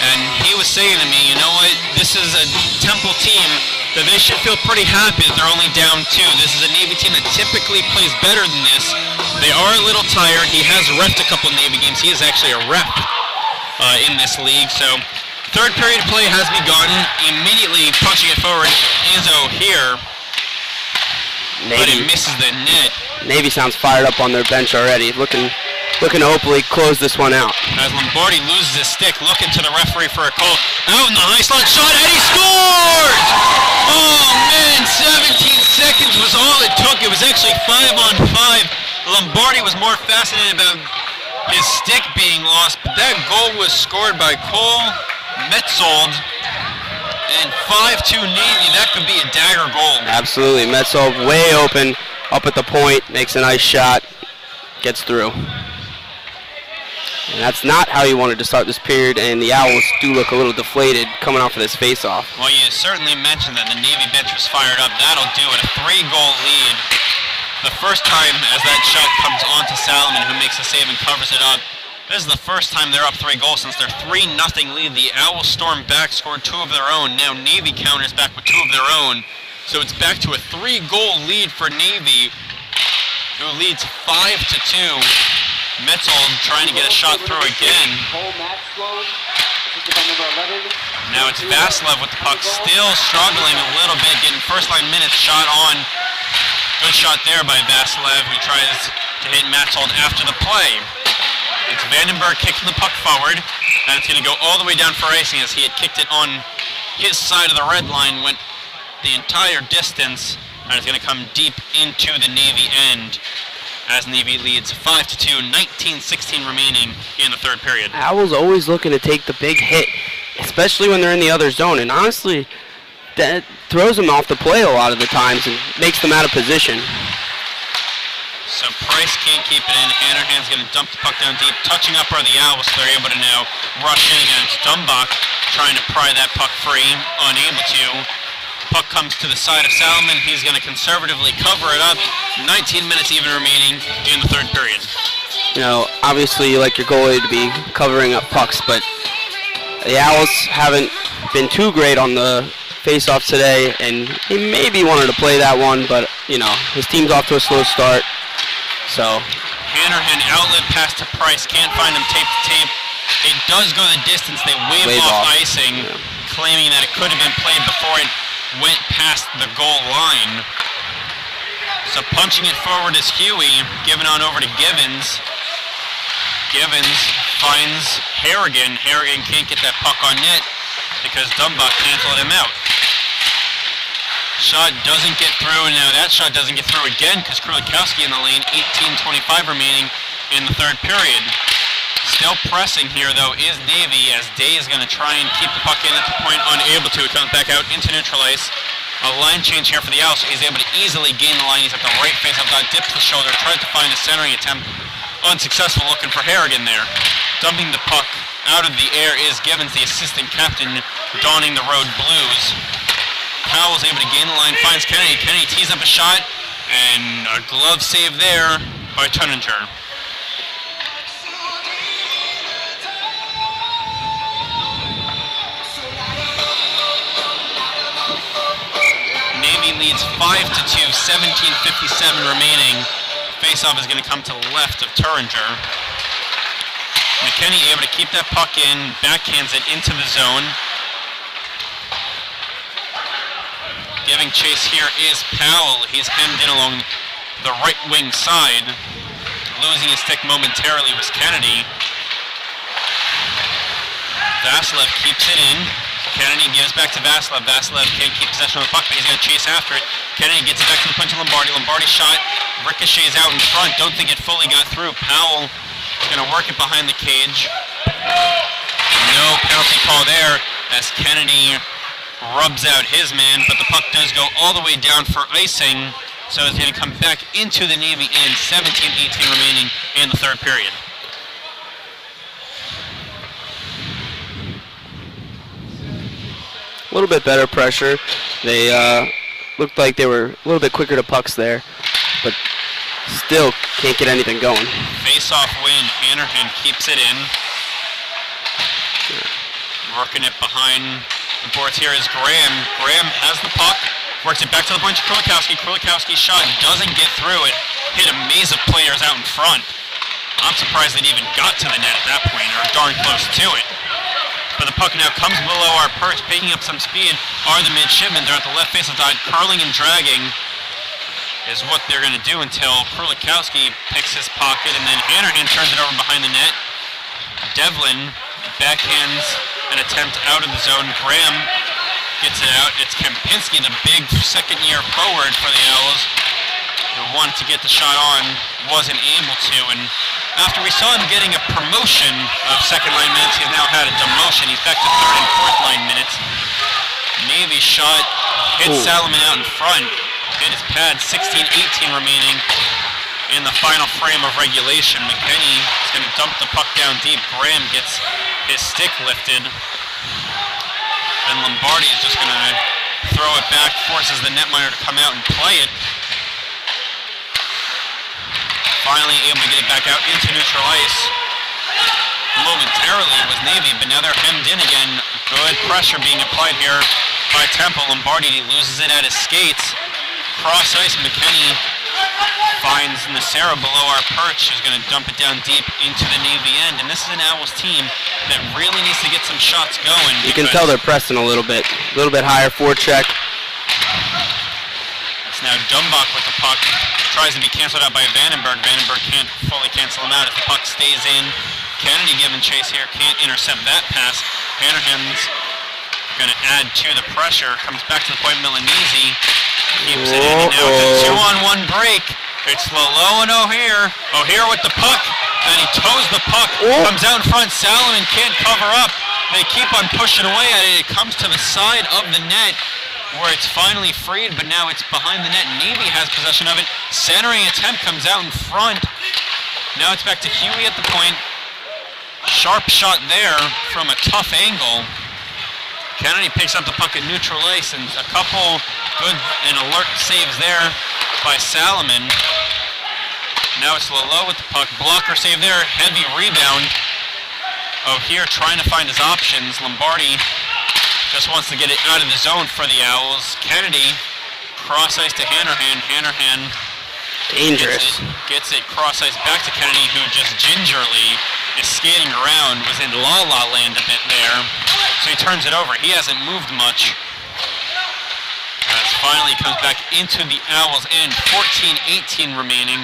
And he was saying to me, you know what, this is a Temple team that they should feel pretty happy that they're only down 2. This is a Navy team that typically plays better than this. They are a little tired. He has reffed a couple of Navy games. He is actually a ref in this league. So third period of play has begun. Immediately punching it forward, Izzo here. But it misses the net. Navy sounds fired up on their bench already. Looking to hopefully close this one out. As Lombardi loses his stick, looking to the referee for a call. Out in the high slot shot, and he scores! Oh man, 17 seconds was all it took. It was actually 5-on-5. Lombardi was more fascinated about his stick being lost, but that goal was scored by Cole Metzold. And 5-2 Navy, that could be a dagger goal. Absolutely, Metzold way open, up at the point, makes a nice shot, gets through. And that's not how you wanted to start this period, and the Owls do look a little deflated coming off of this face-off. Well, you certainly mentioned that the Navy bench was fired up. That'll do it, a 3-goal lead. The first time as that shot comes on to Salomon, who makes the save and covers it up. This is the first time they're up 3 goals since their 3-0 lead. The Owls stormed back, scored 2 of their own. Now Navy counters back with 2 of their own. So it's back to a 3-goal lead for Navy, who leads 5-2. Metzold trying to get a shot through again. Now it's Vasilev with the puck, still struggling a little bit, getting first-line minutes, shot on. Good shot there by Vasilev, who tries to hit Metzold after the play. It's Vandenberg kicking the puck forward, and it's going to go all the way down for icing as he had kicked it on his side of the red line, went the entire distance, and it's going to come deep into the Navy end as Navy leads 5-2, 19-16 remaining in the third period. Owls always looking to take the big hit, especially when they're in the other zone, and honestly, that throws them off the play a lot of the times and makes them out of position. So Price can't keep it in. Hannerhan's going to dump the puck down deep. Touching up are the Owls. They're able to now rush in against Dumbach, trying to pry that puck free, unable to. Puck comes to the side of Salomon. He's going to conservatively cover it up. 19 minutes even remaining in the third period. You know, obviously you like your goalie to be covering up pucks, but the Owls haven't been too great on the face-offs today, and he maybe wanted to play that one, but, you know, his team's off to a slow start. So Hannerhan outlet pass to Price, can't find him tape to tape. It does go the distance. They wave off icing, claiming that it could have been played before it went past the goal line. So punching it forward is Huey, giving on over to Givens. Givens finds Harrigan. Harrigan can't get that puck on net because Dumbach canceled him out. Shot doesn't get through, and now that shot doesn't get through again because Krulikowski in the lane, 18:25 remaining in the third period. Still pressing here, though, is Navy, as Day is going to try and keep the puck in at the point, unable to. It comes back out into neutral ice. A line change here for the Owls, so he's able to easily gain the line. He's at the right face, up that dips the shoulder, tries to find a centering attempt. Unsuccessful, looking for Harrigan there. Dumping the puck out of the air is Givens, the assistant captain, donning the road blues. Powell's able to gain the line, finds Kennedy. Kennedy tees up a shot, and a glove save there by Tunninger. Navy leads 5-2, 17:57 remaining. Faceoff is going to come to the left of Turinger. McKinney able to keep that puck in, backhands it into the zone. Giving chase here is Powell. He's hemmed in along the right wing side. Losing his stick momentarily was Kennedy. Vasilev keeps it in. Kennedy gives back to Vasilev. Vasilev can't keep possession of the puck, but he's going to chase after it. Kennedy gets it back to the punch of Lombardi. Lombardi shot ricochets out in front. Don't think it fully got through. Powell going to work it behind the cage. No penalty call there as Kennedy rubs out his man, but the puck does go all the way down for icing. So it's going to come back into the Navy end. 17-18 remaining in the third period. A little bit better pressure. They looked like they were a little bit quicker to pucks there, but still can't get anything going. Face-off win. Hannerhan keeps it in. Working it behind the boards here is Graham. Graham has the puck. Works it back to the point to Krulikowski. Krulikowski's shot doesn't get through it. Hit a maze of players out in front. I'm surprised it even got to the net at that point, or darn close to it. But the puck now comes below our perch, picking up some speed are the Midshipmen. They're at the left face of the side, curling and dragging is what they're going to do until Krulikowski picks his pocket, and then Hannerhan turns it over behind the net. Devlin backhands an attempt out of the zone. Graham gets it out. It's Kempinski, the big second-year forward for the Owls, who wanted to get the shot on, wasn't able to, and after we saw him getting a promotion of second-line minutes, he's now had a demotion. He's back to third and fourth-line minutes. Navy shot hits Salomon out in front. Hit his pad, 16-18 remaining in the final frame of regulation. McKinney is going to dump the puck down deep. Graham gets his stick lifted. And Lombardi is just going to throw it back, forces the netminder to come out and play it. Finally able to get it back out into neutral ice. Momentarily with Navy, but now they're hemmed in again. Good pressure being applied here by Temple. Lombardi loses it at his skates. Cross ice, McKinney finds Nacera below our perch, who's going to dump it down deep into the Navy end. And this is an Owls team that really needs to get some shots going. You can tell they're pressing a little bit higher forecheck. It's now Dumbach with the puck. Tries to be canceled out by Vandenberg. Vandenberg can't fully cancel him out if the puck stays in. Kennedy giving chase here, can't intercept that pass. Hannerhan's going to add to the pressure. Comes back to the point, Milanese keeps it in, and now it's a 2-on-1 break. It's Lolo and O'Hare. O'Hare with the puck, and he toes the puck. Comes out in front, Salomon can't cover up. They keep on pushing away at it. It comes to the side of the net, where it's finally freed, but now it's behind the net. Navy has possession of it. Centering attempt comes out in front. Now it's back to Huey at the point. Sharp shot there from a tough angle. Kennedy picks up the puck at neutral ice, and a couple good and alert saves there by Salomon. Now it's Lolo with the puck. Blocker save there. Heavy rebound. O'Hare trying to find his options. Lombardi just wants to get it out of the zone for the Owls. Kennedy, cross ice to Hannerhan. Hannerhan Dangerous. Gets it cross ice back to Kennedy, who just gingerly is skating around, was in la-la land a bit there. So he turns it over. He hasn't moved much. As finally comes back into the Owls end. 14-18 remaining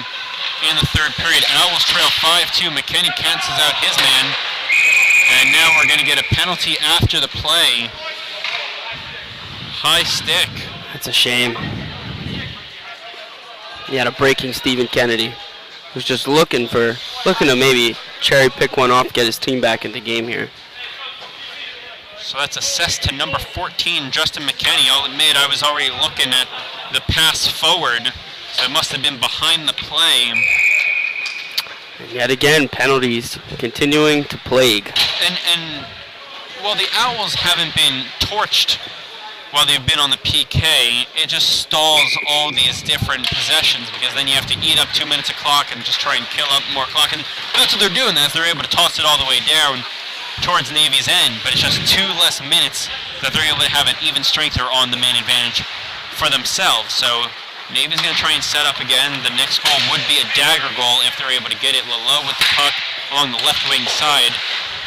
in the third period. Owls trail 5-2. McKinney cancels out his man. And now we're going to get a penalty after the play. High stick. That's a shame. He had a breaking Stephen Kennedy, who's just looking to maybe cherry pick one off, get his team back in the game here. So that's assessed to number 14, Justin McKinney. I'll admit I was already looking at the pass forward, so it must have been behind the play. And yet again, penalties continuing to plague. And while the Owls haven't been torched while they've been on the PK, it just stalls all these different possessions, because then you have to eat up 2 minutes of clock and just try and kill up more clock. And that's what they're doing, as they're able to toss it all the way down towards Navy's end, but it's just 2 less minutes that they're able to have an even strength or on the man advantage for themselves. So Navy's going to try and set up again. The next goal would be a dagger goal if they're able to get it. Lalo with the puck along the left wing side.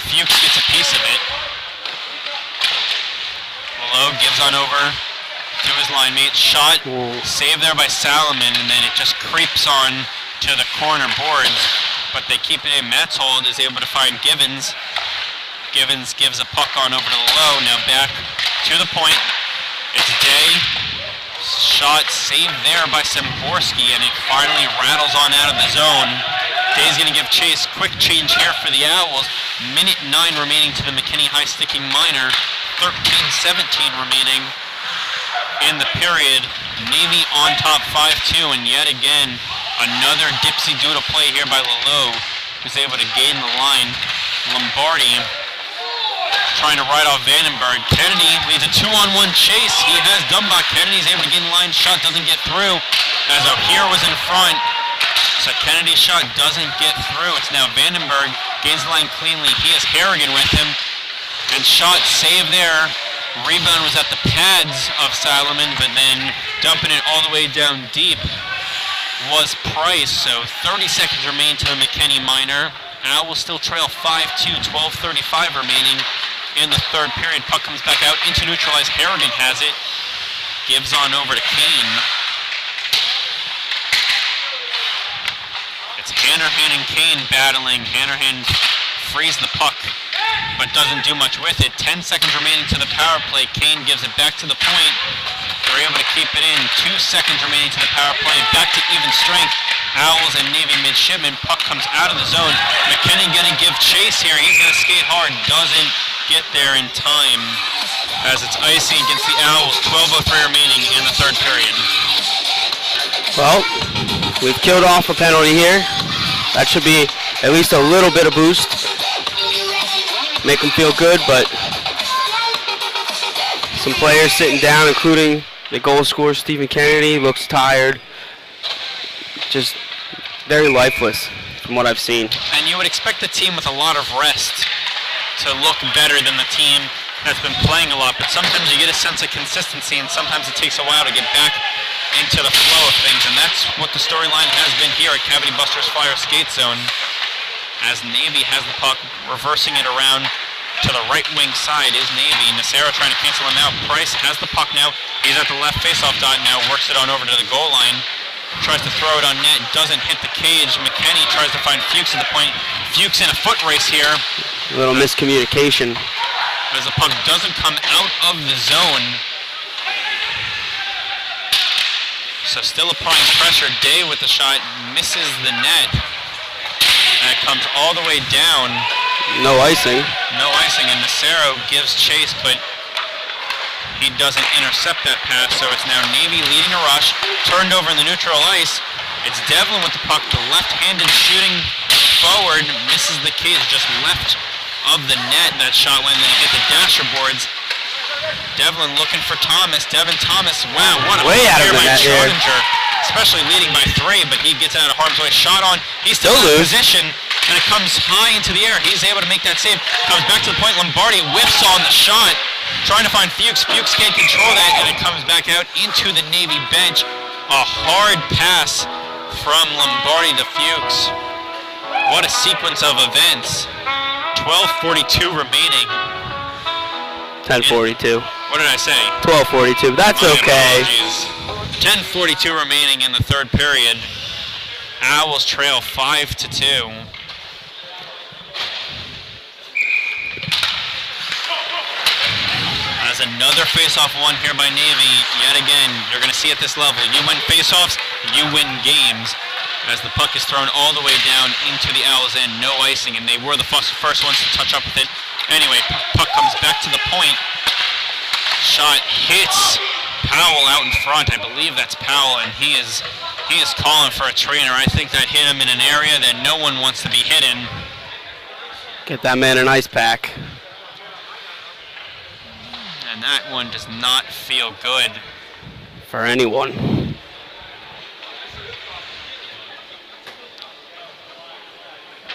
Fuchs gets a piece of it. Lalo gives on over to his line mate. Shot, saved there by Salomon, and then it just creeps on to the corner boards. But they keep it in. Matzhold is able to find Givens. Givens gives a puck on over to the low. Now back to the point. It's Day. Shot saved there by Semborski, and it finally rattles on out of the zone. Day's going to give chase. Quick change here for the Owls. Minute 9 remaining to the McKinney High Sticking Minor. 13-17 remaining in the period. Navy on top 5-2, and yet again, another dipsy-doodle play here by Lalo, who's able to gain the line. Lombardi trying to ride off Vandenberg. Kennedy leads a 2-on-1 chase. He has Dumbach. Kennedy's able to gain the line. Shot doesn't get through, as O'Hare was in front. So Kennedy's shot doesn't get through. It's now Vandenberg gains the line cleanly. He has Harrigan with him. And shot saved there. Rebound was at the pads of Salomon, but then dumping it all the way down deep was Price. So 30 seconds remain to the McKinney Minor. Owls still trail 5-2, 12:35 remaining in the third period. Puck comes back out into neutralize. Harrigan has it. Gives on over to Kane. It's Hanrahan and Kane battling. Hanrahan frees the puck, but doesn't do much with it. 10 seconds remaining to the power play. Kane gives it back to the point. They're able to keep it in. 2 seconds remaining to the power play. Back to even strength. Owls and Navy Midshipmen. Puck comes out of the zone. McKinney gonna give chase here. He's gonna skate hard. Doesn't get there in time, as it's icy against the Owls. 12:03 remaining in the third period. Well, we've killed off a penalty here. That should be at least a little bit of boost. Make them feel good, but some players sitting down, including the goal scorer, Stephen Kennedy, looks tired. Just very lifeless from what I've seen. And you would expect the team with a lot of rest to look better than the team that's been playing a lot, but sometimes you get a sense of consistency, and sometimes it takes a while to get back into the flow of things, and that's what the storyline has been here at Cavity Busters Flyer Skate Zone, as Navy has the puck, reversing it around to the right wing side is Navy. Nacero trying to cancel him out. Price has the puck now. He's at the left faceoff dot now, works it on over to the goal line. Tries to throw it on net, doesn't hit the cage. McKinney tries to find Fuchs at the point. Fuchs in a foot race here. A little miscommunication. As the puck doesn't come out of the zone. So still applying pressure. Day with the shot, misses the net. And it comes all the way down. No icing. No icing, and Nacero gives chase, but he doesn't intercept that pass, so it's now Navy leading a rush, turned over in the neutral ice. It's Devlin with the puck, the left-handed shooting forward, misses the cage, just left of the net. That shot went, and then it hit the dasher boards. Devlin looking for Thomas. Devin Thomas, wow, what a way out of the by net here. Schrodinger, especially leading by 3, but he gets out of harm's way. Shot on, he's still in position, and it comes high into the air. He's able to make that save. Comes back to the point. Lombardi whiffs on the shot, trying to find Fuchs. Fuchs can't control that, and it comes back out into the Navy bench. A hard pass from Lombardi to Fuchs. What a sequence of events. 12:42 remaining. 10:42. What did I say? 12:42. That's My okay. apologies. 10:42 remaining in the third period. Owls trail 5-2. As another face-off won here by Navy. Yet again, you're going to see at this level, you win face-offs, you win games. As the puck is thrown all the way down into the Owls' end, no icing, and they were the first ones to touch up with it. Anyway, puck comes back to the point. Shot hits Powell out in front. I believe that's Powell, and he is calling for a trainer. I think that hit him in an area that no one wants to be hit in. Get that man an ice pack. And that one does not feel good. For anyone.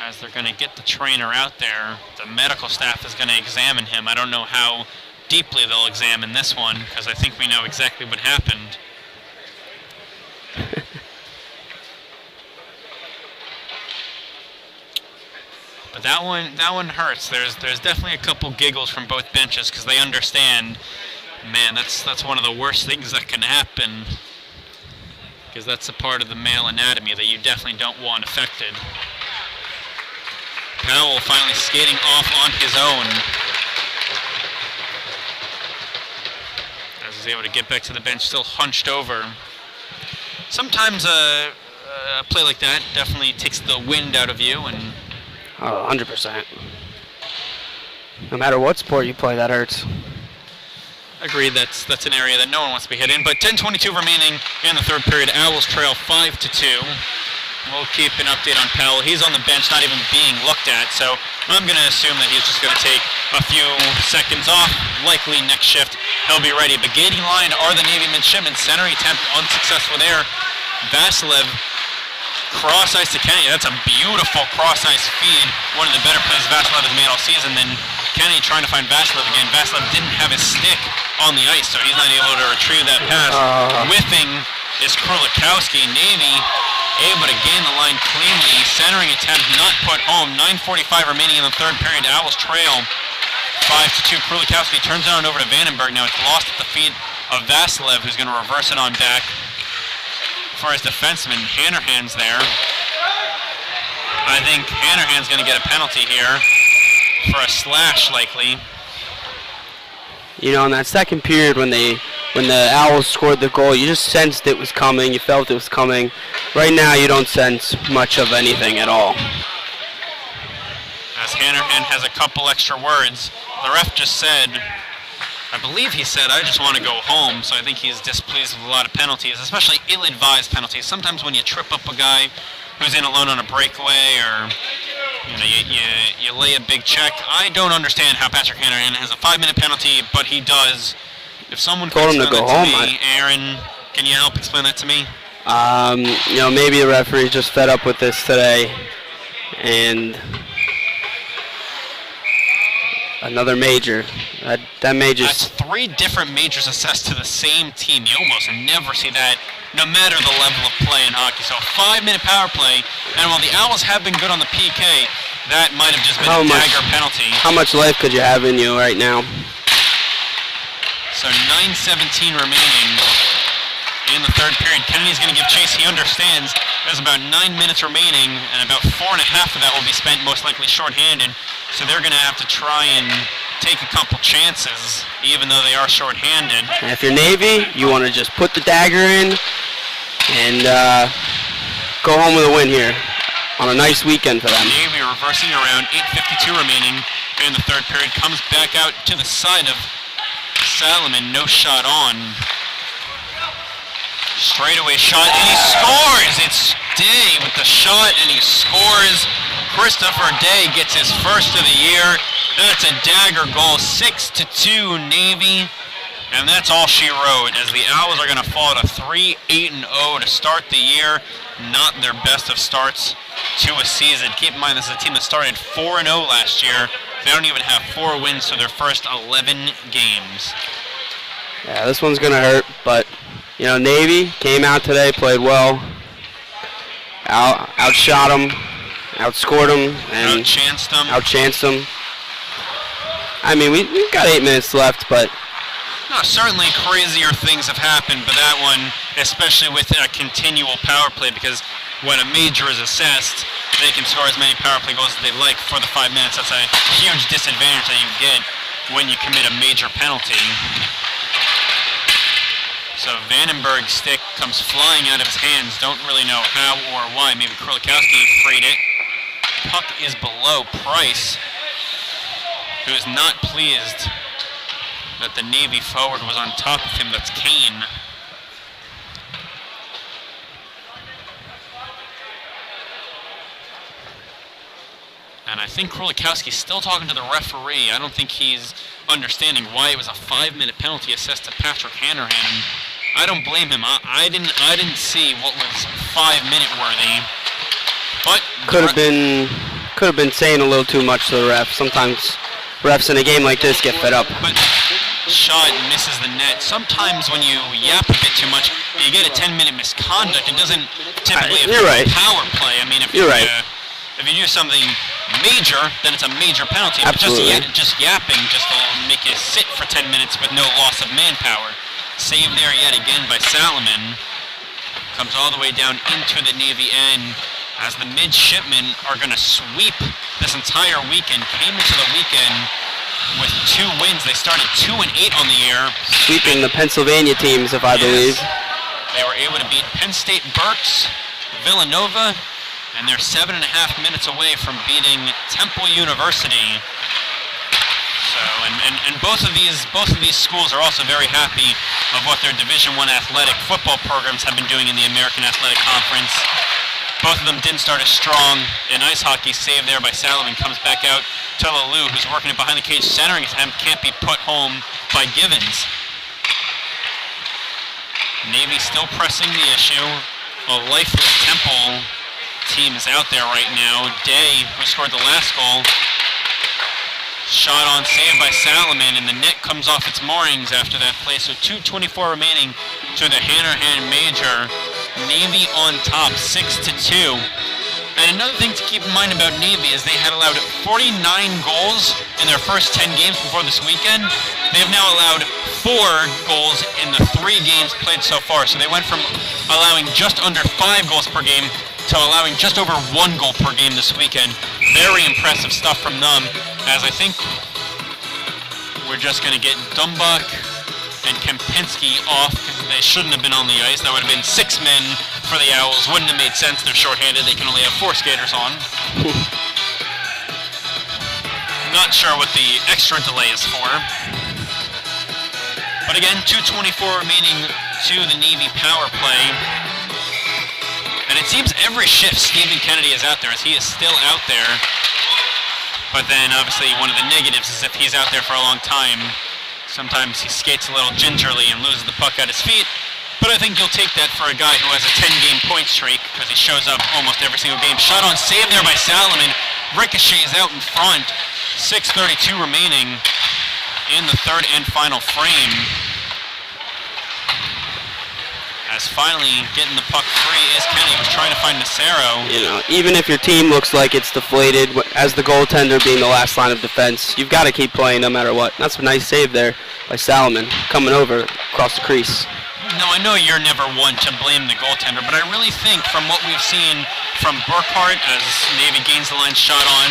As they're going to get the trainer out there, the medical staff is going to examine him. I don't know how deeply they'll examine this one, because I think we know exactly what happened. But that one hurts. There's definitely a couple giggles from both benches, because they understand, man, that's one of the worst things that can happen, because that's a part of the male anatomy that you definitely don't want affected. Powell finally skating off on his own. As he's able to get back to the bench, still hunched over. Sometimes a play like that definitely takes the wind out of you. And 100%. No matter what sport you play, that hurts. Agreed, that's an area that no one wants to be hit in. But 10:22 remaining in the third period. Owls trail 5-2. We'll keep an update on Powell. He's on the bench, not even being looked at, so I'm going to assume that he's just going to take a few seconds off. Likely next shift he'll be ready. But gating line are the Navy Midshipmen. Centering attempt unsuccessful there. Vasilev cross ice to Kenny. That's a beautiful cross ice feed. One of the better plays Vasilev has made all season. Then Kenny trying to find Vasilev again. Vasilev didn't have his stick on the ice, so he's not able to retrieve that pass. Whiffing is Krulikowski. Navy able to gain the line cleanly. Centering attempt not put home. 9:45 remaining in the third period. Owls trail 5-2. Krulikowski turns it on over to Vandenberg. Now it's lost at the feet of Vasilev, who's going to reverse it on back for his defenseman. Hanrahan's there. I think Hanrahan's going to get a penalty here for a slash, likely. You know, in that second period when the Owls scored the goal, you just sensed it was coming. You felt it was coming. Right now, you don't sense much of anything at all. As Hanrahan has a couple extra words, the ref just said, I believe he said, I just want to go home. So I think he's displeased with a lot of penalties, especially ill-advised penalties. Sometimes when you trip up a guy who's in alone on a breakaway, or you lay a big check. I don't understand how Patrick Hanrahan has a 5-minute penalty, but he does. If someone told him to go home, Aaron, can you help explain that to me? Maybe the referee's just fed up with this today, and another major. That major. That's 3 different majors assessed to the same team. You almost never see that, no matter the level of play in hockey. So 5-minute power play, and while the Owls have been good on the PK, that might have just been a dagger penalty. How much life could you have in you right now? So 9:17 remaining in the third period. Kennedy's going to give chase. He understands there's about 9 minutes remaining, and about 4.5 of that will be spent most likely shorthanded. So they're going to have to try and take a couple chances, even though they are shorthanded. And if you're Navy, you want to just put the dagger in and go home with a win here on a nice weekend for them. Navy reversing around. 8:52 remaining in the third period. Comes back out to the side of Salomon. No shot on. Straightaway shot, and he scores! It's Day with the shot, and he scores. Christopher Day gets his first of the year. That's a dagger goal. 6-2 Navy. And that's all she wrote, as the Owls are going to fall to 3-8-0 to start the year. Not their best of starts to a season. Keep in mind, this is a team that started 4-0 last year. They don't even have 4 wins to their first 11 games. Yeah, this one's going to hurt, but, Navy came out today, played well. Outshot them, outscored them, and outchanced them. I mean, we've got 8 minutes left, but... No, certainly crazier things have happened, but that one, especially with a continual power play, because when a major is assessed, they can score as many power play goals as they like for the 5 minutes. That's a huge disadvantage that you get when you commit a major penalty. So Vandenberg's stick comes flying out of his hands. Don't really know how or why. Maybe Krulikowski freed it. Puck is below Price, who is not pleased that the Navy forward was on top of him. That's Kane. And I think Krulikowski's still talking to the referee. I don't think he's understanding why it was a 5-minute penalty assessed to Patrick Hanrahan. I don't blame him. I didn't see what was 5-minute worthy. But could have been saying a little too much to the ref. Sometimes refs in a game like this get fed up. But shot misses the net. Sometimes when you yap a bit too much, you get a 10-minute misconduct. It doesn't typically affect power play. I mean, if you do something major, then it's a major penalty. Absolutely. But just yapping just will make you sit for 10 minutes with no loss of manpower. Saved there yet again by Salomon. Comes all the way down into the Navy end. as the Midshipmen are going to sweep this entire weekend. Came into the weekend with 2 wins. They started 2-8 on the year. Sweeping the Pennsylvania teams, if I believe. They were able to beat Penn State Berks, Villanova, and they're 7.5 minutes away from beating Temple University. So, and both of these schools are also very happy of what their Division I athletic football programs have been doing in the American Athletic Conference. Both of them didn't start as strong. In ice hockey, save there by Salomon, comes back out to Lalou, who's working it behind the cage. Centering attempt can't be put home by Givens. Navy still pressing the issue. A lifeless Temple team is out there right now. Day, who scored the last goal. Shot on, saved by Salomon, and the net comes off its moorings after that play. So 2:24 remaining to the Hanahan Major. Navy on top, 6-2. And another thing to keep in mind about Navy is they had allowed 49 goals in their first 10 games before this weekend. They have now allowed 4 goals in the 3 games played so far. So they went from allowing just under 5 goals per game to allowing just over 1 goal per game this weekend. Very impressive stuff from them, as I think we're just going to get Dumbach and Kempinski off because they shouldn't have been on the ice. That would have been 6 men for the Owls. Wouldn't have made sense. They're shorthanded. They can only have 4 skaters on. Not sure what the extra delay is for. But again, 2:24 remaining to the Navy power play. And it seems every shift Stephen Kennedy is out there, as he is still out there. But then obviously one of the negatives is if he's out there for a long time, sometimes he skates a little gingerly and loses the puck at his feet. But I think you'll take that for a guy who has a 10-game point streak because he shows up almost every single game. Shot on, save there by Salomon. Ricochets out in front. 6:32 remaining in the third and final frame. As finally getting the puck free is Kenny, who's trying to find Nacero. You know, even if your team looks like it's deflated, as the goaltender being the last line of defense, you've got to keep playing no matter what. That's a nice save there by Salomon, coming over across the crease. No, I know you're never one to blame the goaltender, but I really think from what we've seen from Burkhart as Navy gains the line, shot on,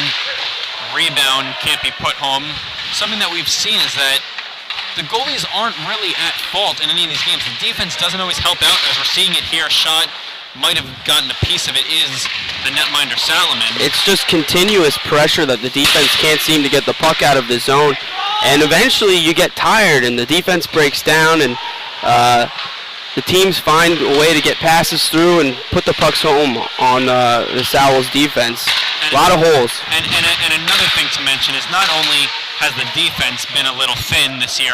rebound, can't be put home, something that we've seen is that the goalies aren't really at fault in any of these games. The defense doesn't always help out, as we're seeing it here. Shot might have gotten a piece of it is the netminder Salomon. It's just continuous pressure that the defense can't seem to get the puck out of the zone. And eventually you get tired and the defense breaks down and the teams find a way to get passes through and put the pucks home on the Owls defense. A lot of holes. And another thing to mention is not only has the defense been a little thin this year,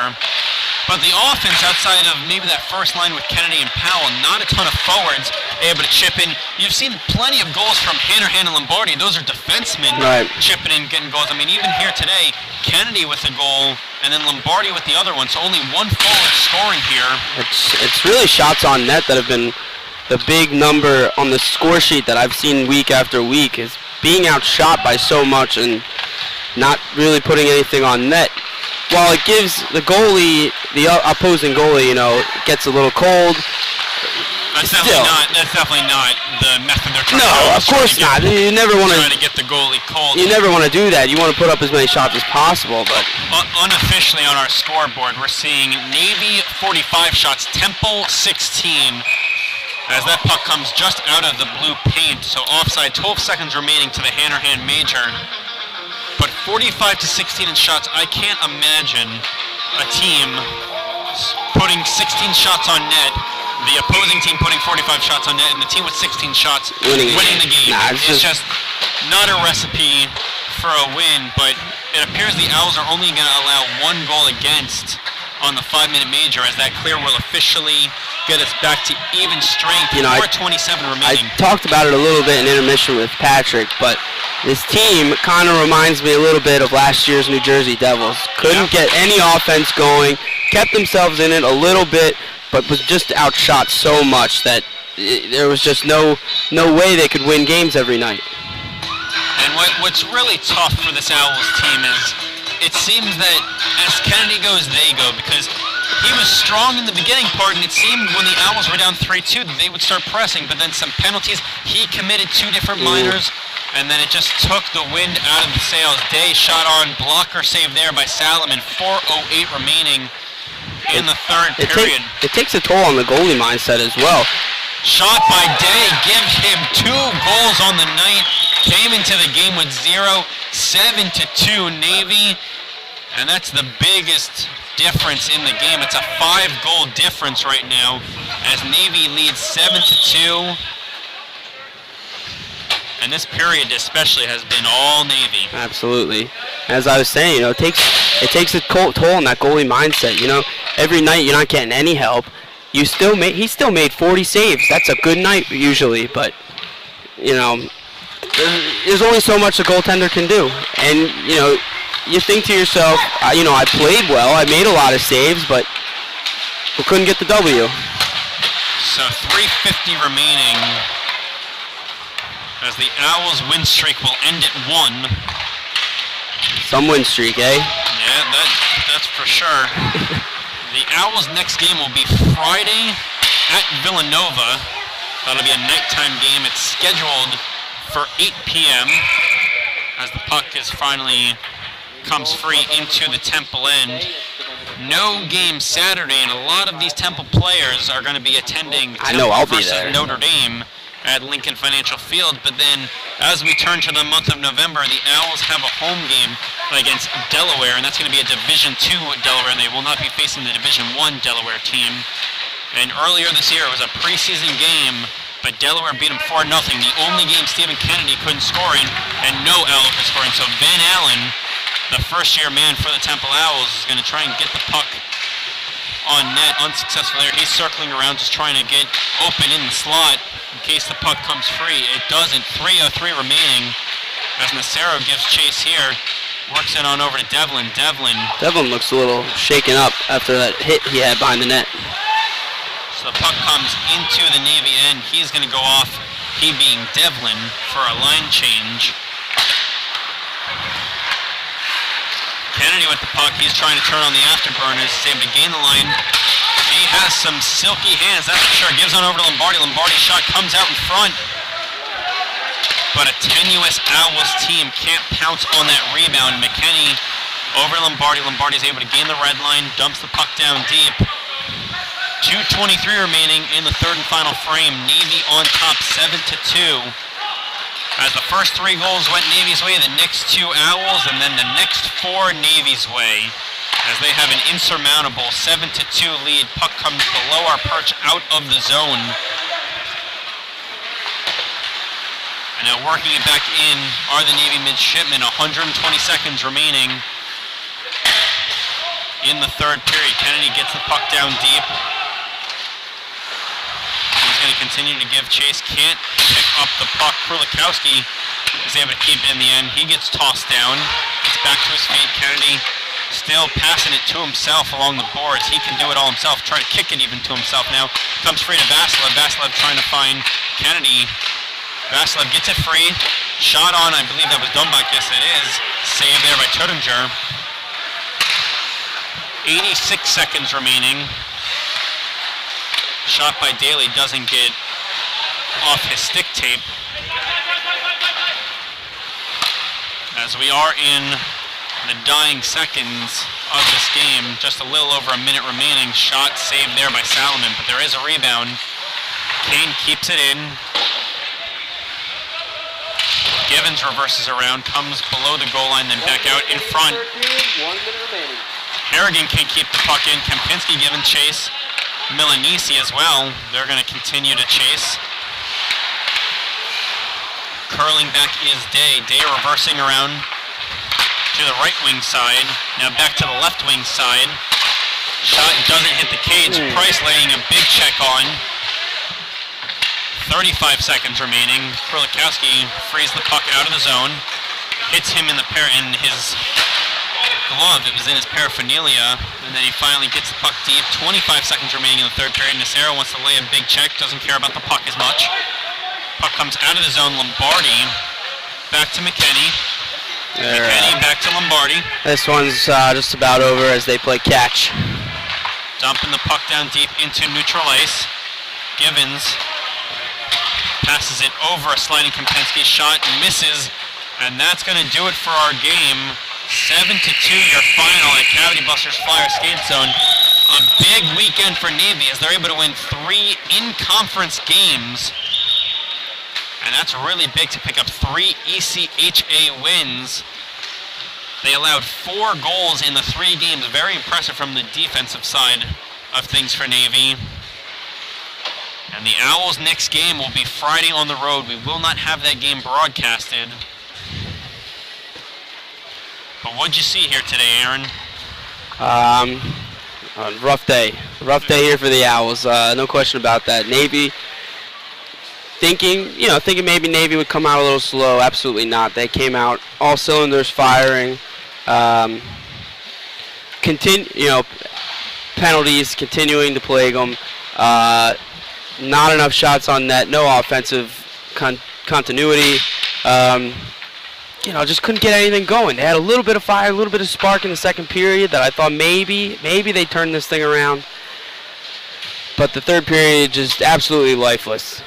but the offense outside of maybe that first line with Kennedy and Powell, not a ton of forwards able to chip in. You've seen plenty of goals from Hanahan and Lombardi. Those are defensemen chipping in, getting goals. I mean, even here today, Kennedy with a goal and then Lombardi with the other one, so only one forward scoring here. It's really shots on net that have been the big number on the score sheet that I've seen week after week, is being outshot by so much and not really putting anything on net. While it gives the goalie, the opposing goalie, you know, gets a little cold. That's definitely not the method they're trying to do. No, of course not. You never want to get the goalie cold. You never want to do that. You want to put up as many shots as possible. But unofficially on our scoreboard, we're seeing Navy 45 shots, Temple 16. As that puck comes just out of the blue paint, so offside, 12 seconds remaining to the Hanahan Major. But 45-16 in shots, I can't imagine a team putting 16 shots on net, the opposing team putting 45 shots on net, and the team with 16 shots winning the game. Nah, it's just not a recipe for a win, but it appears the Owls are only going to allow 1 goal against on the 5-minute major, as that clear will officially get us back to even strength. 4:27 remaining. I talked about it a little bit in intermission with Patrick, but this team kind of reminds me a little bit of last year's New Jersey Devils. Couldn't get any offense going, kept themselves in it a little bit, but was just outshot so much that there was just no way they could win games every night. And what's really tough for this Owls team is it seems that as Kennedy goes, they go, because he was strong in the beginning part, and it seemed when the Owls were down 3-2 that they would start pressing, but then some penalties. He committed 2 different minors, and then it just took the wind out of the sails. Day shot on, blocker save there by Salomon. 4:08 remaining in the third period. It takes a toll on the goalie mindset as well. Shot by Day gives him 2 goals on the night. Came into the game with 0, 7-2 Navy, and that's the biggest difference in the game. It's a 5-goal difference right now as Navy leads 7-2. And this period especially has been all Navy. Absolutely. As I was saying, it takes a toll on that goalie mindset. Every night you're not getting any help. He still made 40 saves. That's a good night usually, but there's only so much a goaltender can do. And you think to yourself, I played well, I made a lot of saves, but we couldn't get the W. So 3:50 remaining as the Owls win streak will end at 1. Some win streak, eh? Yeah, that's for sure. The Owls' next game will be Friday at Villanova. That'll be a nighttime game. It's scheduled for 8 p.m. as the puck finally comes free into the Temple end. No game Saturday, and a lot of these Temple players are going to be attending Temple versus Notre Dame at Lincoln Financial Field. But then, as we turn to the month of November, the Owls have a home game against Delaware, and that's going to be a Division II Delaware, and they will not be facing the Division I Delaware team. And earlier this year, it was a preseason game, but Delaware beat them 4-0. The only game Stephen Kennedy couldn't score in, and no Owl could score in. So Van Allen, the first-year man for the Temple Owls, is going to try and get the puck on net. Unsuccessful there. He's circling around, just trying to get open in the slot in case the puck comes free. It doesn't. 3:03 remaining as Nacero gives chase here. Works it on over to Devlin. Devlin looks a little shaken up after that hit he had behind the net. So the puck comes into the Navy end. He's going to go off, he being Devlin, for a line change. Kennedy with the puck. He's trying to turn on the afterburners. He's able to gain the line. He has some silky hands, that's for sure. Gives on over to Lombardi. Lombardi's shot comes out in front. But a tenuous Owls team can't pounce on that rebound. McKinney over Lombardi. Lombardi's able to gain the red line, dumps the puck down deep. 2:23 remaining in the third and final frame. Navy on top 7-2. As the first 3 goals went Navy's way, the next 2 Owls, and then the next 4 Navy's way. As they have an insurmountable 7-2 lead. Puck comes below our perch out of the zone. And now working it back in are the Navy Midshipmen. 120 seconds remaining in the third period. Kennedy gets the puck down deep. He's going to continue to give chase. Can't pick up the puck. Krulikowski is able to keep it in the end. He gets tossed down. Gets back to his feet. Kennedy still passing it to himself along the boards. He can do it all himself. Trying to kick it even to himself now. Comes free to Vasilev. Vasilev trying to find Kennedy. Vasilev gets it free. Shot on, I believe that was Dumbach. Yes, it is. Save there by Tottinger. 86 seconds remaining. Shot by Daly doesn't get off his stick tape. As we are in the dying seconds of this game, just a little over a minute remaining. Shot saved there by Salomon, but there is a rebound. Kane keeps it in. Givens reverses around, comes below the goal line, then back out in front. 1 minute remaining. Harrigan can't keep the puck in. Kempinski giving chase. Milanese as well. They're going to continue to chase. Curling back is Day. Day reversing around to the right wing side. Now back to the left wing side. Shot doesn't hit the cage. Price laying a big check on. 35 seconds remaining. Krulikowski frees the puck out of the zone. Hits him in his glove. It was in his paraphernalia. And then he finally gets the puck deep. 25 seconds remaining in the third period. Nacero wants to lay a big check. Doesn't care about the puck as much. Puck comes out of the zone. Lombardi. Back to McKinney. McKinney back to Lombardi. This one's just about over as they play catch. Dumping the puck down deep into neutral ice. Givens passes it over a sliding Kempinski shot, misses, and that's going to do it for our game. 7-2 your final at Cavity Busters Flyer Skate Zone. A big weekend for Navy as they're able to win 3 in-conference games. And that's really big to pick up 3 ECHA wins. They allowed 4 goals in the 3 games. Very impressive from the defensive side of things for Navy. And the Owls' next game will be Friday on the road. We will not have that game broadcasted. But what'd you see here today, Aaron? Rough day. Rough day here for the Owls. No question about that. Navy thinking maybe Navy would come out a little slow. Absolutely not. They came out all cylinders firing. Penalties continuing to plague them. Not enough shots on net. No offensive continuity. Just couldn't get anything going. They had a little bit of fire, a little bit of spark in the second period that I thought maybe they turned this thing around. But the third period just absolutely lifeless.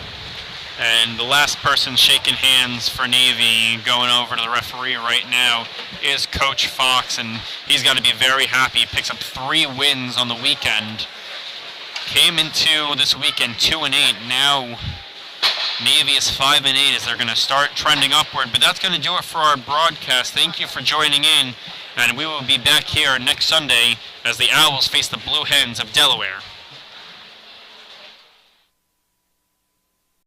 And the last person shaking hands for Navy going over to the referee right now is Coach Fox, and he's got to be very happy. He picks up 3 wins on the weekend. Came into this weekend 2-8. Now Navy is 5-8 as they're going to start trending upward. But that's going to do it for our broadcast. Thank you for joining in, and we will be back here next Sunday as the Owls face the Blue Hens of Delaware.